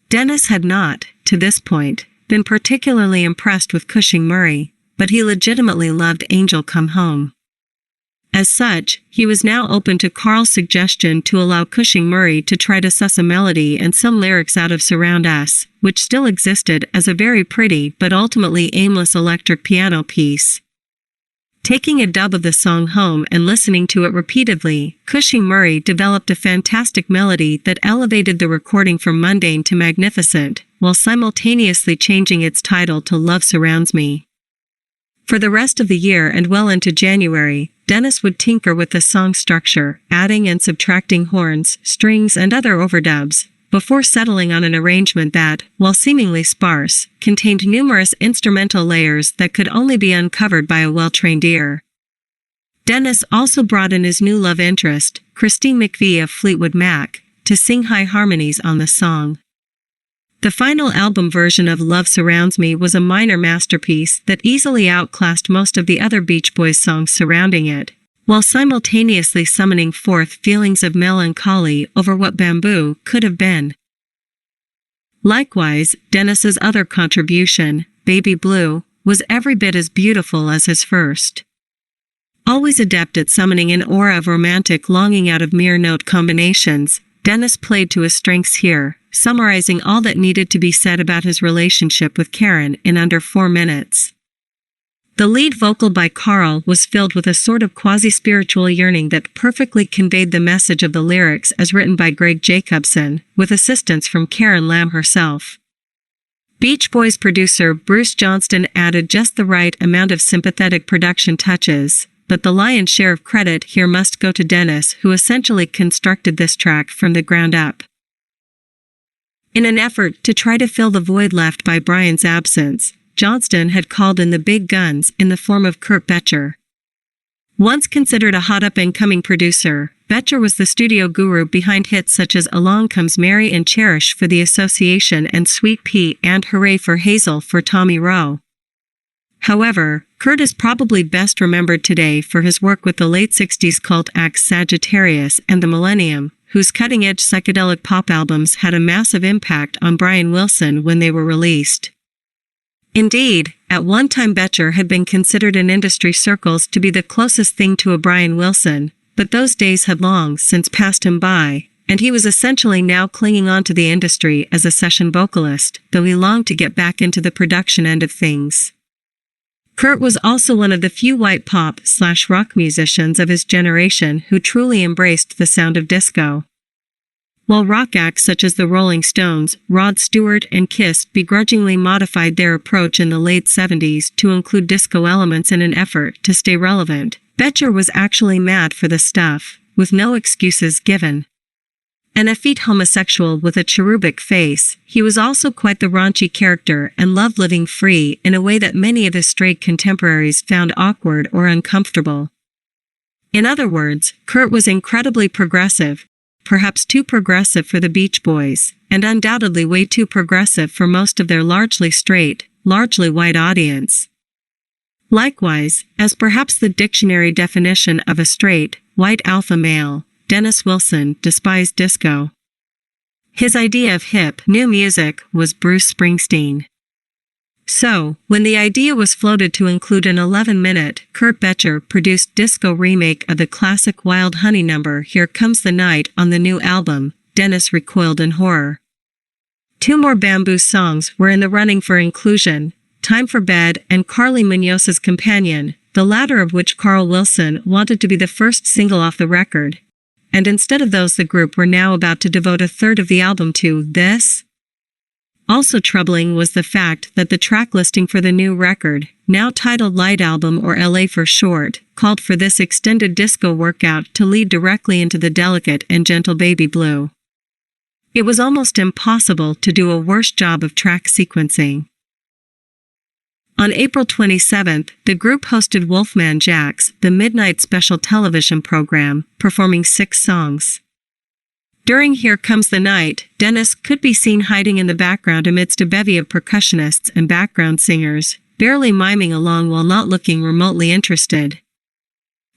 Dennis had not, to this point, been particularly impressed with Cushing Murray, but he legitimately loved Angel Come Home. As such, he was now open to Carl's suggestion to allow Cushing Murray to try to suss a melody and some lyrics out of Surround Us, which still existed as a very pretty but ultimately aimless electric piano piece. Taking a dub of the song home and listening to it repeatedly, Cushing Murray developed a fantastic melody that elevated the recording from mundane to magnificent, while simultaneously changing its title to Love Surrounds Me. For the rest of the year and well into January, Dennis would tinker with the song structure, adding and subtracting horns, strings, and other overdubs, before settling on an arrangement that, while seemingly sparse, contained numerous instrumental layers that could only be uncovered by a well-trained ear. Dennis also brought in his new love interest, Christine McVie of Fleetwood Mac, to sing high harmonies on the song. The final album version of Love Surrounds Me was a minor masterpiece that easily outclassed most of the other Beach Boys songs surrounding it, while simultaneously summoning forth feelings of melancholy over what Bamboo could have been. Likewise, Dennis's other contribution, Baby Blue, was every bit as beautiful as his first. Always adept at summoning an aura of romantic longing out of mere note combinations, Dennis played to his strengths here, summarizing all that needed to be said about his relationship with Karen in under 4 minutes. The lead vocal by Carl was filled with a sort of quasi-spiritual yearning that perfectly conveyed the message of the lyrics as written by Greg Jacobson, with assistance from Karen Lamb herself. Beach Boys producer Bruce Johnston added just the right amount of sympathetic production touches, but the lion's share of credit here must go to Dennis, who essentially constructed this track from the ground up. In an effort to try to fill the void left by Brian's absence, Johnston had called in the big guns in the form of Kurt Becher. Once considered a hot up-and-coming producer, Becher was the studio guru behind hits such as Along Comes Mary and Cherish for the Association and Sweet Pea and Hooray for Hazel for Tommy Rowe. However, Kurt is probably best remembered today for his work with the late 60s cult acts Sagittarius and The Millennium, whose cutting-edge psychedelic pop albums had a massive impact on Brian Wilson when they were released. Indeed, at one time Becher had been considered in industry circles to be the closest thing to a Brian Wilson, but those days had long since passed him by, and he was essentially now clinging on to the industry as a session vocalist, though he longed to get back into the production end of things. Kurt was also one of the few white pop/rock musicians of his generation who truly embraced the sound of disco. While rock acts such as the Rolling Stones, Rod Stewart, and Kiss begrudgingly modified their approach in the late 70s to include disco elements in an effort to stay relevant, Becher was actually mad for the stuff, with no excuses given. An effete homosexual with a cherubic face, he was also quite the raunchy character and loved living free in a way that many of his straight contemporaries found awkward or uncomfortable. In other words, Kurt was incredibly progressive, perhaps too progressive for the Beach Boys, and undoubtedly way too progressive for most of their largely straight, largely white audience. Likewise, as perhaps the dictionary definition of a straight, white alpha male, Dennis Wilson despised disco. His idea of hip, new music was Bruce Springsteen. So, when the idea was floated to include an 11-minute, Kurt Becher produced disco remake of the classic Wild Honey number Here Comes the Night on the new album, Dennis recoiled in horror. 2 more Bamboo songs were in the running for inclusion, Time for Bed, and Carly Munoz's Companion, the latter of which Carl Wilson wanted to be the first single off the record. And instead of those, the group were now about to devote a third of the album to this. Also troubling was the fact that the track listing for the new record, now titled Light Album or LA for short, called for this extended disco workout to lead directly into the delicate and gentle Baby Blue. It was almost impossible to do a worse job of track sequencing. On April 27th, the group hosted Wolfman Jack's The Midnight Special television program, performing 6 songs. During Here Comes the Night, Dennis could be seen hiding in the background amidst a bevy of percussionists and background singers, barely miming along while not looking remotely interested.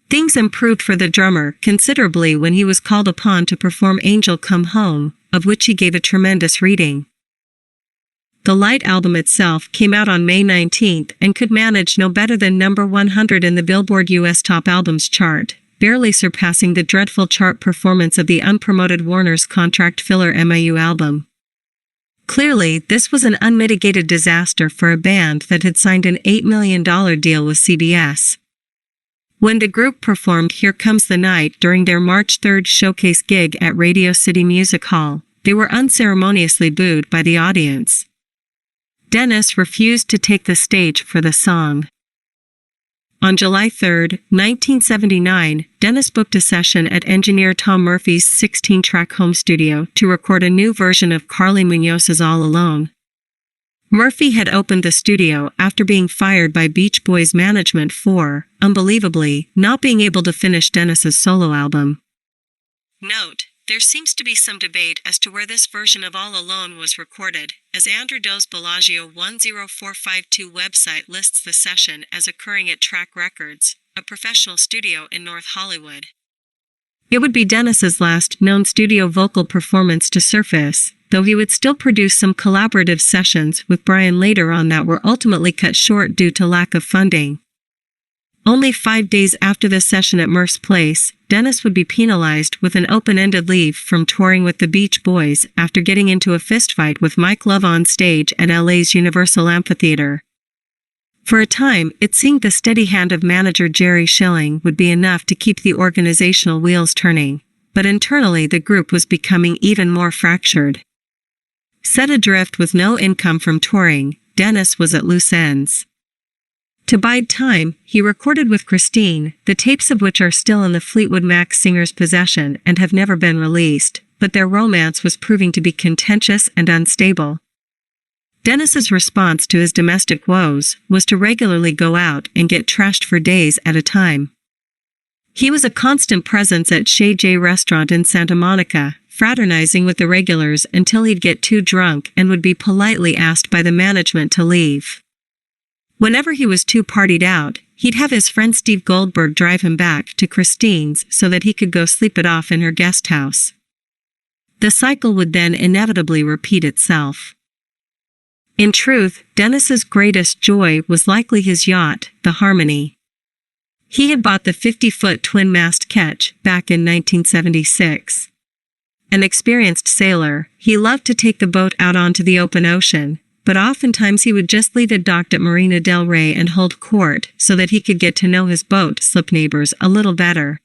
Things improved for the drummer considerably when he was called upon to perform Angel Come Home, of which he gave a tremendous reading. The Light album itself came out on May 19th and could manage no better than number 100 in the Billboard US Top Albums chart, barely surpassing the dreadful chart performance of the unpromoted Warner's contract filler MIU album. Clearly, this was an unmitigated disaster for a band that had signed an $8 million deal with CBS. When the group performed Here Comes the Night during their March 3rd showcase gig at Radio City Music Hall, they were unceremoniously booed by the audience. Dennis refused to take the stage for the song. On July 3, 1979, Dennis booked a session at engineer Tom Murphy's 16-track home studio to record a new version of Carly Munoz's All Alone. Murphy had opened the studio after being fired by Beach Boys management for, unbelievably, not being able to finish Dennis's solo album. Note: there seems to be some debate as to where this version of All Alone was recorded, as Andrew Doe's Bellagio 10452 website lists the session as occurring at Track Records, a professional studio in North Hollywood. It would be Dennis's last known studio vocal performance to surface, though he would still produce some collaborative sessions with Brian later on that were ultimately cut short due to lack of funding. Only 5 days after the session at Murph's place, Dennis would be penalized with an open-ended leave from touring with the Beach Boys after getting into a fistfight with Mike Love on stage at LA's Universal Amphitheater. For a time, it seemed the steady hand of manager Jerry Schilling would be enough to keep the organizational wheels turning, but internally the group was becoming even more fractured. Set adrift with no income from touring, Dennis was at loose ends. To bide time, he recorded with Christine, the tapes of which are still in the Fleetwood Mac singer's possession and have never been released, but their romance was proving to be contentious and unstable. Dennis's response to his domestic woes was to regularly go out and get trashed for days at a time. He was a constant presence at Chez J restaurant in Santa Monica, fraternizing with the regulars until he'd get too drunk and would be politely asked by the management to leave. Whenever he was too partied out, he'd have his friend Steve Goldberg drive him back to Christine's so that he could go sleep it off in her guest house. The cycle would then inevitably repeat itself. In truth, Dennis's greatest joy was likely his yacht, the Harmony. He had bought the 50-foot twin-mast ketch back in 1976. An experienced sailor, he loved to take the boat out onto the open ocean, but oftentimes he would just leave it docked at Marina del Rey and hold court so that he could get to know his boat slip neighbors a little better.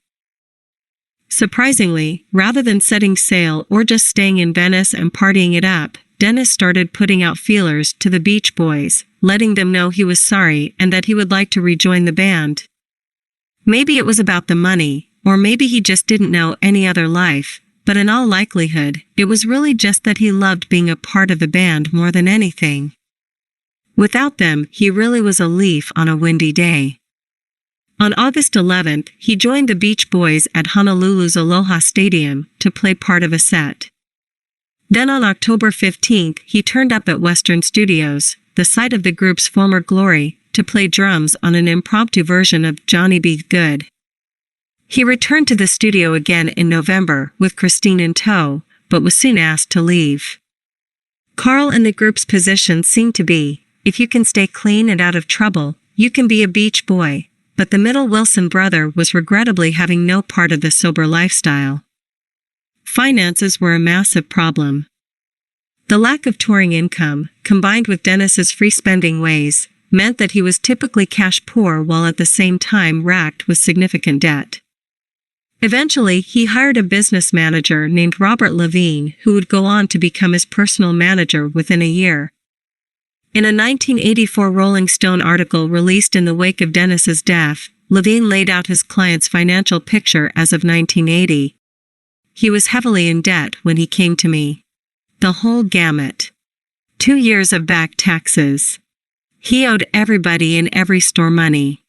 Surprisingly, rather than setting sail or just staying in Venice and partying it up, Dennis started putting out feelers to the Beach Boys, letting them know he was sorry and that he would like to rejoin the band. Maybe it was about the money, or maybe he just didn't know any other life, but in all likelihood, it was really just that he loved being a part of the band more than anything. Without them, he really was a leaf on a windy day. On August 11th, he joined the Beach Boys at Honolulu's Aloha Stadium to play part of a set. Then on October 15th, he turned up at Western Studios, the site of the group's former glory, to play drums on an impromptu version of Johnny Be Good. He returned to the studio again in November with Christine in tow, but was soon asked to leave. Carl and the group's position seemed to be, if you can stay clean and out of trouble, you can be a Beach Boy, but the middle Wilson brother was regrettably having no part of the sober lifestyle. Finances were a massive problem. The lack of touring income, combined with Dennis's free-spending ways, meant that he was typically cash poor while at the same time racked with significant debt. Eventually, he hired a business manager named Robert Levine, who would go on to become his personal manager within a year. In a 1984 Rolling Stone article released in the wake of Dennis's death, Levine laid out his client's financial picture as of 1980. He was heavily in debt when he came to me. The whole gamut. 2 years of back taxes. He owed everybody in every store money.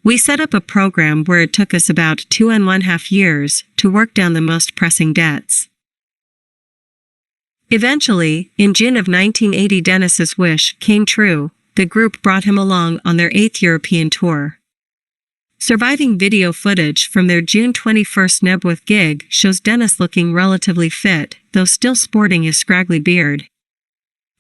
We set up a program where it took us about 2.5 years to work down the most pressing debts. Eventually, in June of 1980, Dennis's wish came true. The group brought him along on their 8th European tour. Surviving video footage from their June 21st Nebworth gig shows Dennis looking relatively fit, though still sporting his scraggly beard.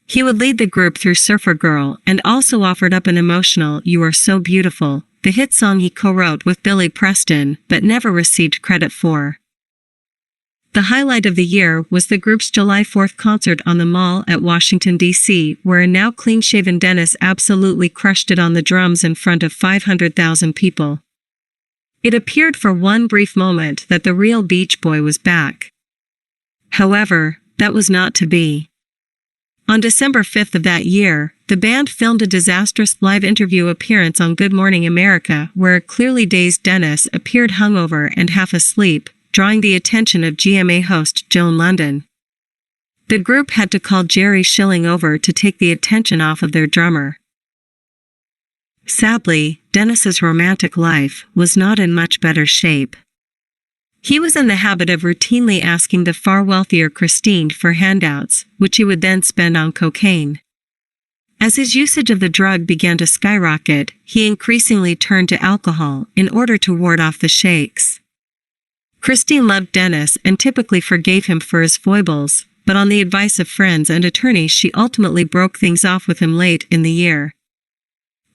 He would lead the group through Surfer Girl and also offered up an emotional "You Are So Beautiful," the hit song he co-wrote with Billy Preston but never received credit for. The highlight of the year was the group's July 4th concert on the Mall at Washington, D.C., where a now clean-shaven Dennis absolutely crushed it on the drums in front of 500,000 people. It appeared for one brief moment that the real Beach Boy was back. However, that was not to be. On December 5th of that year, the band filmed a disastrous live interview appearance on Good Morning America where a clearly dazed Dennis appeared hungover and half asleep, drawing the attention of GMA host Joan London. The group had to call Jerry Schilling over to take the attention off of their drummer. Sadly, Dennis's romantic life was not in much better shape. He was in the habit of routinely asking the far wealthier Christine for handouts, which he would then spend on cocaine. As his usage of the drug began to skyrocket, he increasingly turned to alcohol in order to ward off the shakes. Christine loved Dennis and typically forgave him for his foibles, but on the advice of friends and attorneys she ultimately broke things off with him late in the year.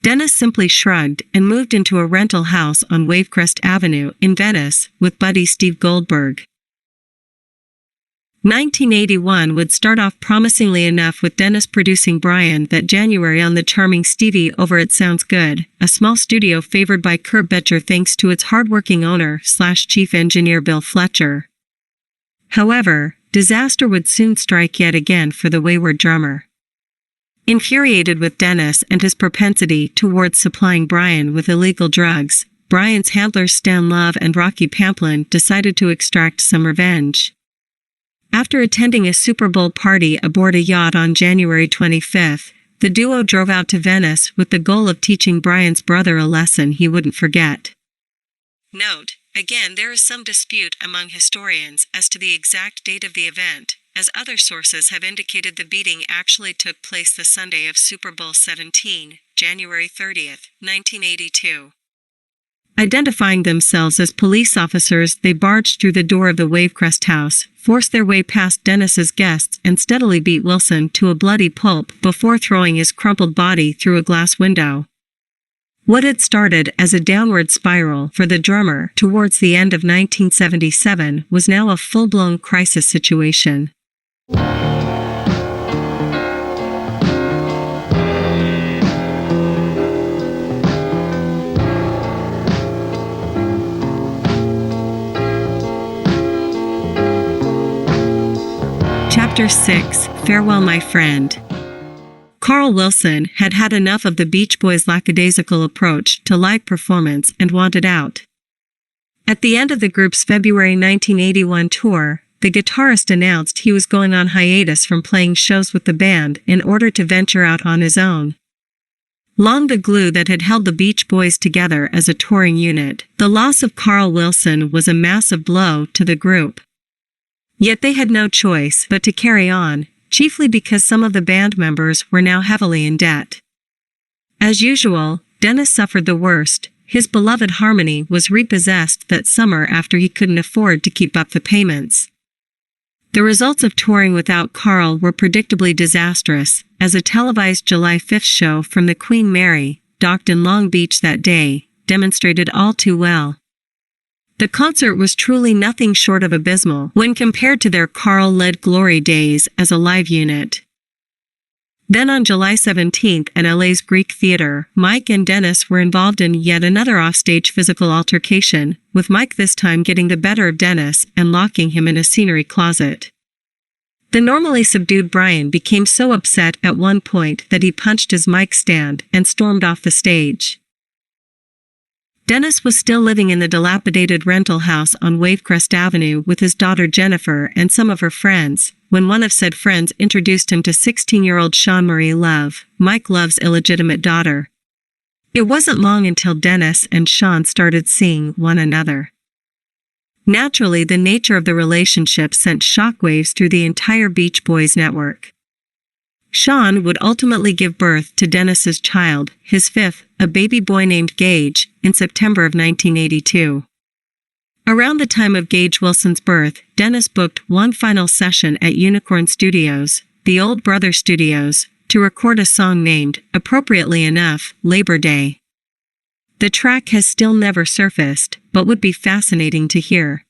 Dennis simply shrugged and moved into a rental house on Wavecrest Avenue in Venice with buddy Steve Goldberg. 1981 would start off promisingly enough with Dennis producing Brian that January on the charming Stevie over at Sounds Good, a small studio favored by Kurt Betcher thanks to its hardworking owner/chief engineer Bill Fletcher. However, disaster would soon strike yet again for the wayward drummer. Infuriated with Dennis and his propensity towards supplying Brian with illegal drugs, Brian's handlers Stan Love and Rocky Pamplin decided to extract some revenge. After attending a Super Bowl party aboard a yacht on January 25th, the duo drove out to Venice with the goal of teaching Brian's brother a lesson he wouldn't forget. Note, again there is some dispute among historians as to the exact date of the event, as other sources have indicated the beating actually took place the Sunday of Super Bowl 17, January 30th, 1982. Identifying themselves as police officers, they barged through the door of the Wavecrest house, forced their way past Dennis's guests and steadily beat Wilson to a bloody pulp before throwing his crumpled body through a glass window. What had started as a downward spiral for the drummer towards the end of 1977 was now a full-blown crisis situation. Chapter 6, Farewell My Friend. Carl Wilson had had enough of the Beach Boys' lackadaisical approach to live performance and wanted out. At the end of the group's February 1981 tour, the guitarist announced he was going on hiatus from playing shows with the band in order to venture out on his own. Long the glue that had held the Beach Boys together as a touring unit, the loss of Carl Wilson was a massive blow to the group. Yet they had no choice but to carry on, chiefly because some of the band members were now heavily in debt. As usual, Dennis suffered the worst. His beloved Harmony was repossessed that summer after he couldn't afford to keep up the payments. The results of touring without Carl were predictably disastrous, as a televised July 5th show from the Queen Mary, docked in Long Beach that day, demonstrated all too well. The concert was truly nothing short of abysmal when compared to their Carl-led glory days as a live unit. Then on July 17th at LA's Greek Theater, Mike and Dennis were involved in yet another offstage physical altercation, with Mike this time getting the better of Dennis and locking him in a scenery closet. The normally subdued Brian became so upset at one point that he punched his mic stand and stormed off the stage. Dennis was still living in the dilapidated rental house on Wavecrest Avenue with his daughter Jennifer and some of her friends, when one of said friends introduced him to 16-year-old Sean Marie Love, Mike Love's illegitimate daughter. It wasn't long until Dennis and Sean started seeing one another. Naturally, the nature of the relationship sent shockwaves through the entire Beach Boys network. Sean would ultimately give birth to Dennis's child, his fifth, a baby boy named Gage, in September of 1982. Around the time of Gage Wilson's birth, Dennis booked one final session at Unicorn Studios, the Old Brother Studios, to record a song named, appropriately enough, Labor Day. The track has still never surfaced, but would be fascinating to hear.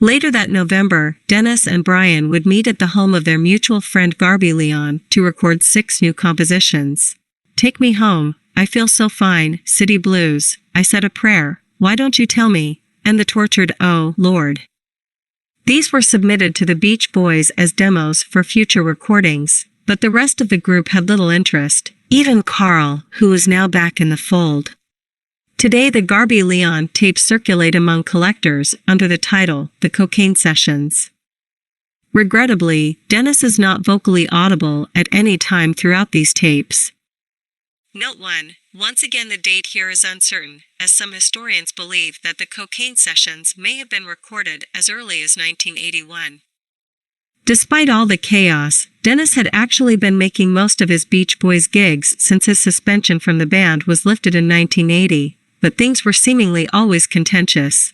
Later that November, Dennis and Brian would meet at the home of their mutual friend Garby Leon to record 6 new compositions. Take Me Home, I Feel So Fine, City Blues, I Said a Prayer, Why Don't You Tell Me, and the tortured Oh, Lord. These were submitted to the Beach Boys as demos for future recordings, but the rest of the group had little interest, even Carl, who was now back in the fold. Today the Garby Leon tapes circulate among collectors under the title The Cocaine Sessions. Regrettably, Dennis is not vocally audible at any time throughout these tapes. Note 1. Once again the date here is uncertain, as some historians believe that the Cocaine Sessions may have been recorded as early as 1981. Despite all the chaos, Dennis had actually been making most of his Beach Boys gigs since his suspension from the band was lifted in 1980. But things were seemingly always contentious.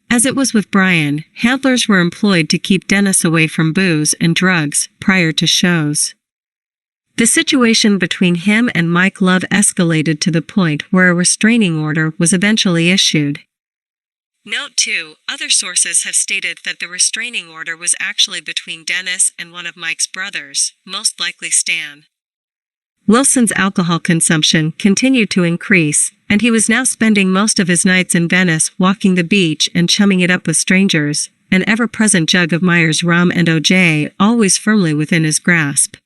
As it was with Brian, handlers were employed to keep Dennis away from booze and drugs prior to shows. The situation between him and Mike Love escalated to the point where a restraining order was eventually issued. Note 2, other sources have stated that the restraining order was actually between Dennis and one of Mike's brothers, most likely Stan. Wilson's alcohol consumption continued to increase, and he was now spending most of his nights in Venice walking the beach and chumming it up with strangers, an ever-present jug of Myers rum and OJ always firmly within his grasp.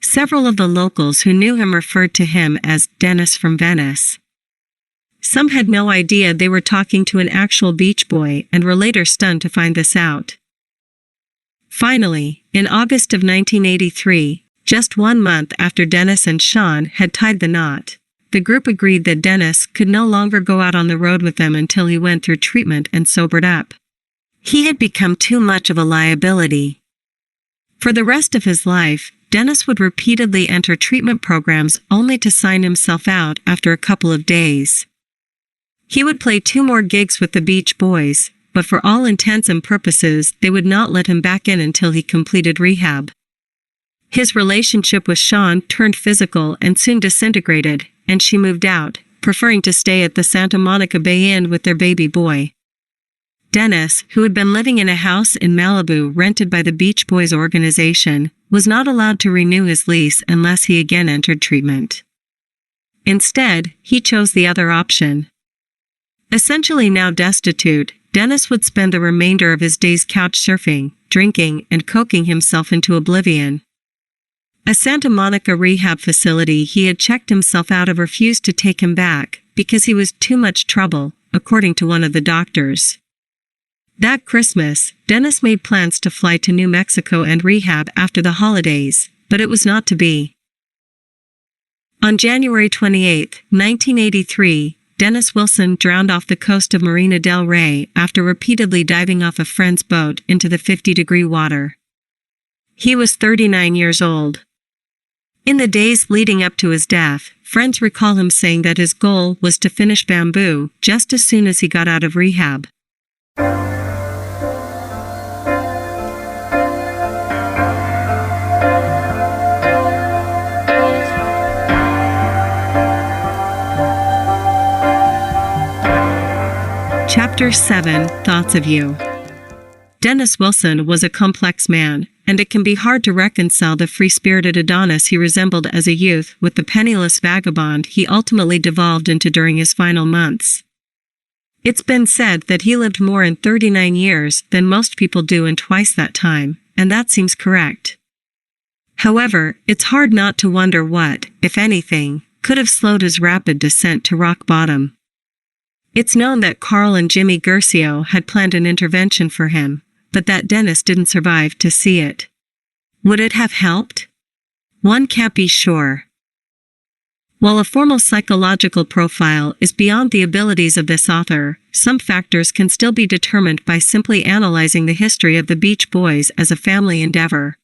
Several of the locals who knew him referred to him as Dennis from Venice. Some had no idea they were talking to an actual beach boy and were later stunned to find this out. Finally, in August of 1983, just 1 month after Dennis and Sean had tied the knot, the group agreed that Dennis could no longer go out on the road with them until he went through treatment and sobered up. He had become too much of a liability. For the rest of his life, Dennis would repeatedly enter treatment programs only to sign himself out after a couple of days. He would play 2 more gigs with the Beach Boys, but for all intents and purposes, they would not let him back in until he completed rehab. His relationship with Sean turned physical and soon disintegrated, and she moved out, preferring to stay at the Santa Monica Bay Inn with their baby boy. Dennis, who had been living in a house in Malibu rented by the Beach Boys organization, was not allowed to renew his lease unless he again entered treatment. Instead, he chose the other option. Essentially now destitute, Dennis would spend the remainder of his days couch surfing, drinking, and coking himself into oblivion. A Santa Monica rehab facility he had checked himself out of refused to take him back because he was too much trouble, according to one of the doctors. That Christmas, Dennis made plans to fly to New Mexico and rehab after the holidays, but it was not to be. On January 28, 1983, Dennis Wilson drowned off the coast of Marina del Rey after repeatedly diving off a friend's boat into the 50-degree water. He was 39 years old. In the days leading up to his death, friends recall him saying that his goal was to finish Bamboo just as soon as he got out of rehab. Chapter 7, Thoughts of You. Dennis Wilson was a complex man, and it can be hard to reconcile the free-spirited Adonis he resembled as a youth with the penniless vagabond he ultimately devolved into during his final months. It's been said that he lived more in 39 years than most people do in twice that time, and that seems correct. However, it's hard not to wonder what, if anything, could have slowed his rapid descent to rock bottom. It's known that Carl and Jimmy Guercio had planned an intervention for him, but that Dennis didn't survive to see it. Would it have helped? One can't be sure. While a formal psychological profile is beyond the abilities of this author, some factors can still be determined by simply analyzing the history of the Beach Boys as a family endeavor.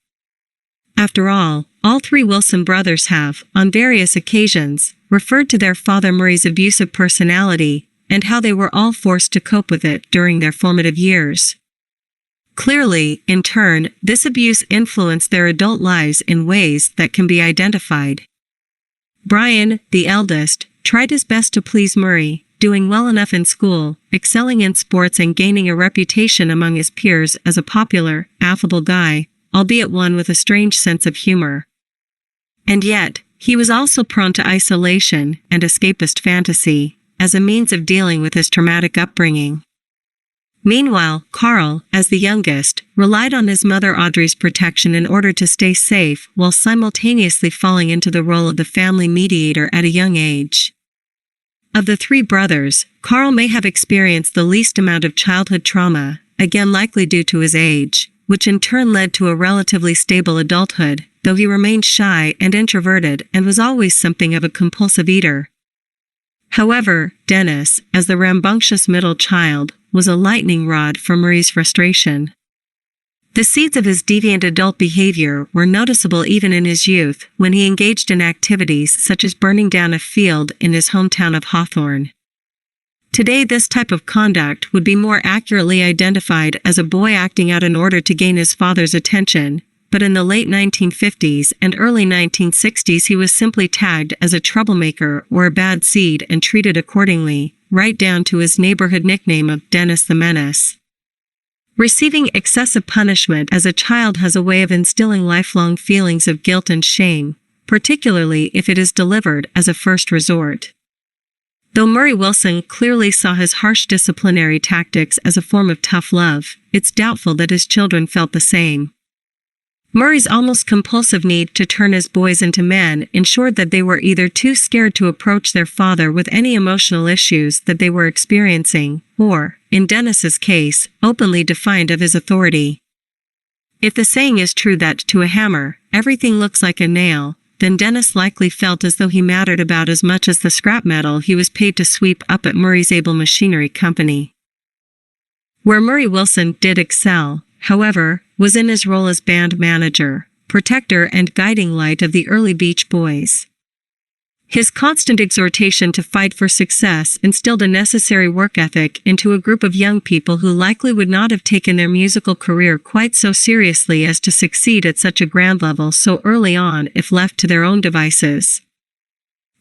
After all three Wilson brothers have, on various occasions, referred to their father Murray's abusive personality and how they were all forced to cope with it during their formative years. Clearly, in turn, this abuse influenced their adult lives in ways that can be identified. Brian, the eldest, tried his best to please Murray, doing well enough in school, excelling in sports and gaining a reputation among his peers as a popular, affable guy, albeit one with a strange sense of humor. And yet, he was also prone to isolation and escapist fantasy, as a means of dealing with his traumatic upbringing. Meanwhile, Carl, as the youngest, relied on his mother Audrey's protection in order to stay safe while simultaneously falling into the role of the family mediator at a young age. Of the three brothers, Carl may have experienced the least amount of childhood trauma, again likely due to his age, which in turn led to a relatively stable adulthood, though he remained shy and introverted and was always something of a compulsive eater. However, Dennis, as the rambunctious middle child, was a lightning rod for Murray's frustration. The seeds of his deviant adult behavior were noticeable even in his youth, when he engaged in activities such as burning down a field in his hometown of Hawthorne. Today, this type of conduct would be more accurately identified as a boy acting out in order to gain his father's attention, but in the late 1950s and early 1960s he was simply tagged as a troublemaker or a bad seed and treated accordingly, right down to his neighborhood nickname of Dennis the Menace. Receiving excessive punishment as a child has a way of instilling lifelong feelings of guilt and shame, particularly if it is delivered as a first resort. Though Murray Wilson clearly saw his harsh disciplinary tactics as a form of tough love, it's doubtful that his children felt the same. Murray's almost compulsive need to turn his boys into men ensured that they were either too scared to approach their father with any emotional issues that they were experiencing, or, in Dennis's case, openly defiant of his authority. If the saying is true that, to a hammer, everything looks like a nail, then Dennis likely felt as though he mattered about as much as the scrap metal he was paid to sweep up at Murray's Able Machinery Company. Where Murray Wilson did excel, however, was in his role as band manager, protector and guiding light of the early Beach Boys. His constant exhortation to fight for success instilled a necessary work ethic into a group of young people who likely would not have taken their musical career quite so seriously as to succeed at such a grand level so early on if left to their own devices.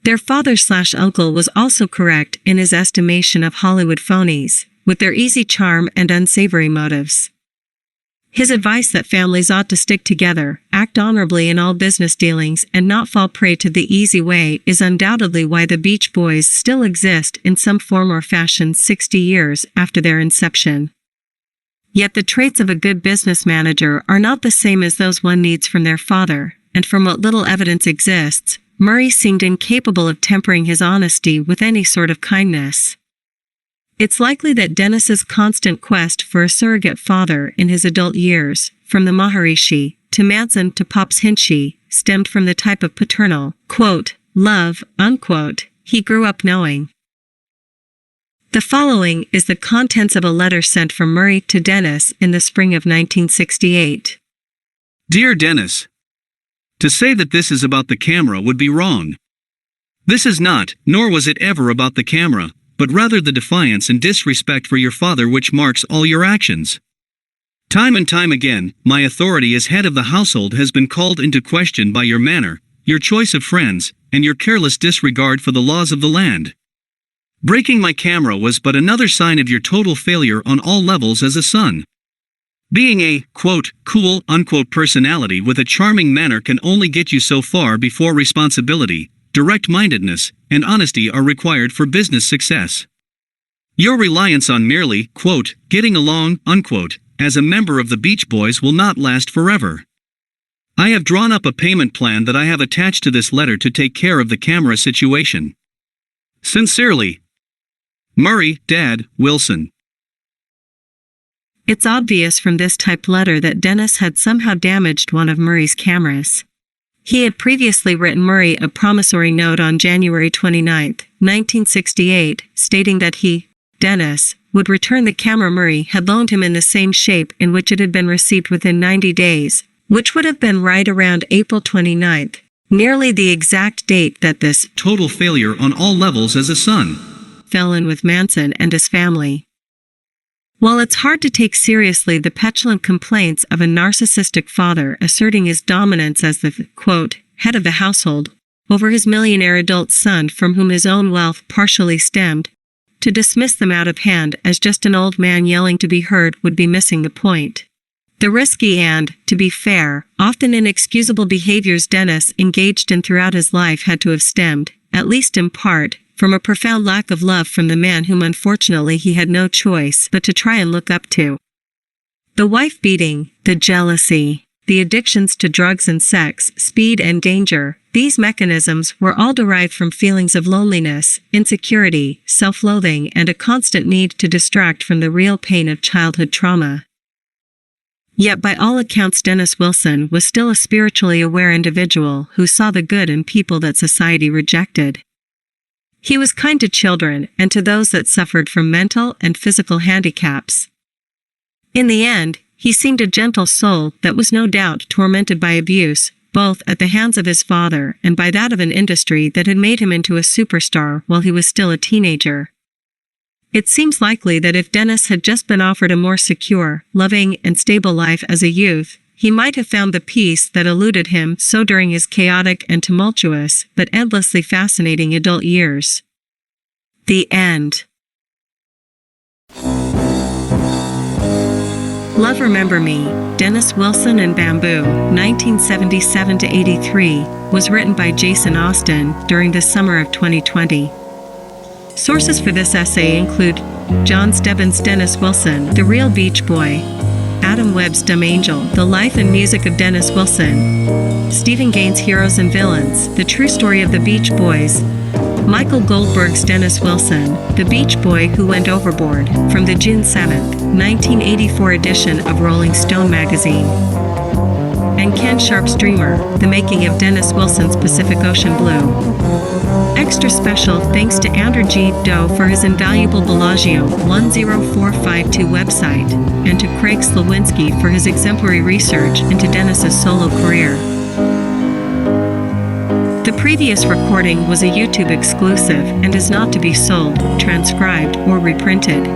Their father/uncle was also correct in his estimation of Hollywood phonies, with their easy charm and unsavory motives. His advice that families ought to stick together, act honorably in all business dealings, and not fall prey to the easy way is undoubtedly why the Beach Boys still exist in some form or fashion 60 years after their inception. Yet the traits of a good business manager are not the same as those one needs from their father, and from what little evidence exists, Murray seemed incapable of tempering his honesty with any sort of kindness. It's likely that Dennis's constant quest for a surrogate father in his adult years, from the Maharishi to Manson to Pops Hinchey, stemmed from the type of paternal, quote, love, unquote, he grew up knowing. The following is the contents of a letter sent from Murray to Dennis in the spring of 1968. Dear Dennis, to say that this is about the camera would be wrong. This is not, nor was it ever about the camera, but rather the defiance and disrespect for your father which marks all your actions. Time and time again, my authority as head of the household has been called into question by your manner, your choice of friends, and your careless disregard for the laws of the land. Breaking my camera was but another sign of your total failure on all levels as a son. Being a, quote, cool, unquote personality with a charming manner can only get you so far before responsibility, direct-mindedness, and honesty are required for business success. Your reliance on merely, quote, getting along, unquote, as a member of the Beach Boys will not last forever. I have drawn up a payment plan that I have attached to this letter to take care of the camera situation. Sincerely, Murray, Dad, Wilson. It's obvious from this typed letter that Dennis had somehow damaged one of Murray's cameras. He had previously written Murray a promissory note on January 29, 1968, stating that he, Dennis, would return the camera Murray had loaned him in the same shape in which it had been received within 90 days, which would have been right around April 29th, nearly the exact date that this total failure on all levels as a son fell in with Manson and his family. While it's hard to take seriously the petulant complaints of a narcissistic father asserting his dominance as the, quote, head of the household over his millionaire adult son from whom his own wealth partially stemmed, to dismiss them out of hand as just an old man yelling to be heard would be missing the point. The risky and, to be fair, often inexcusable behaviors Dennis engaged in throughout his life had to have stemmed, at least in part, from a profound lack of love from the man whom unfortunately he had no choice but to try and look up to. The wife beating, the jealousy, the addictions to drugs and sex, speed and danger, these mechanisms were all derived from feelings of loneliness, insecurity, self-loathing, and a constant need to distract from the real pain of childhood trauma. Yet by all accounts Dennis Wilson was still a spiritually aware individual who saw the good in people that society rejected. He was kind to children and to those that suffered from mental and physical handicaps. In the end, he seemed a gentle soul that was no doubt tormented by abuse, both at the hands of his father and by that of an industry that had made him into a superstar while he was still a teenager. It seems likely that if Dennis had just been offered a more secure, loving, and stable life as a youth, he might have found the peace that eluded him so during his chaotic and tumultuous, but endlessly fascinating adult years. The end. Love Remember Me, Dennis Wilson and Bamboo, 1977-83, was written by Jason Austin during the summer of 2020. Sources for this essay include John Stebbins' Dennis Wilson, The Real Beach Boy, Adam Webb's Dumb Angel, The Life and Music of Dennis Wilson, Stephen Gaines' Heroes and Villains, The True Story of the Beach Boys, Michael Goldberg's Dennis Wilson, The Beach Boy Who Went Overboard, from the June 7, 1984 edition of Rolling Stone magazine, and Ken Sharp's Dreamer, The Making of Dennis Wilson's Pacific Ocean Blue. Extra special thanks to Andrew G. Doe for his invaluable Bellagio 10452 website, and to Craig Slawinski for his exemplary research into Dennis's solo career. The previous recording was a YouTube exclusive and is not to be sold, transcribed, or reprinted.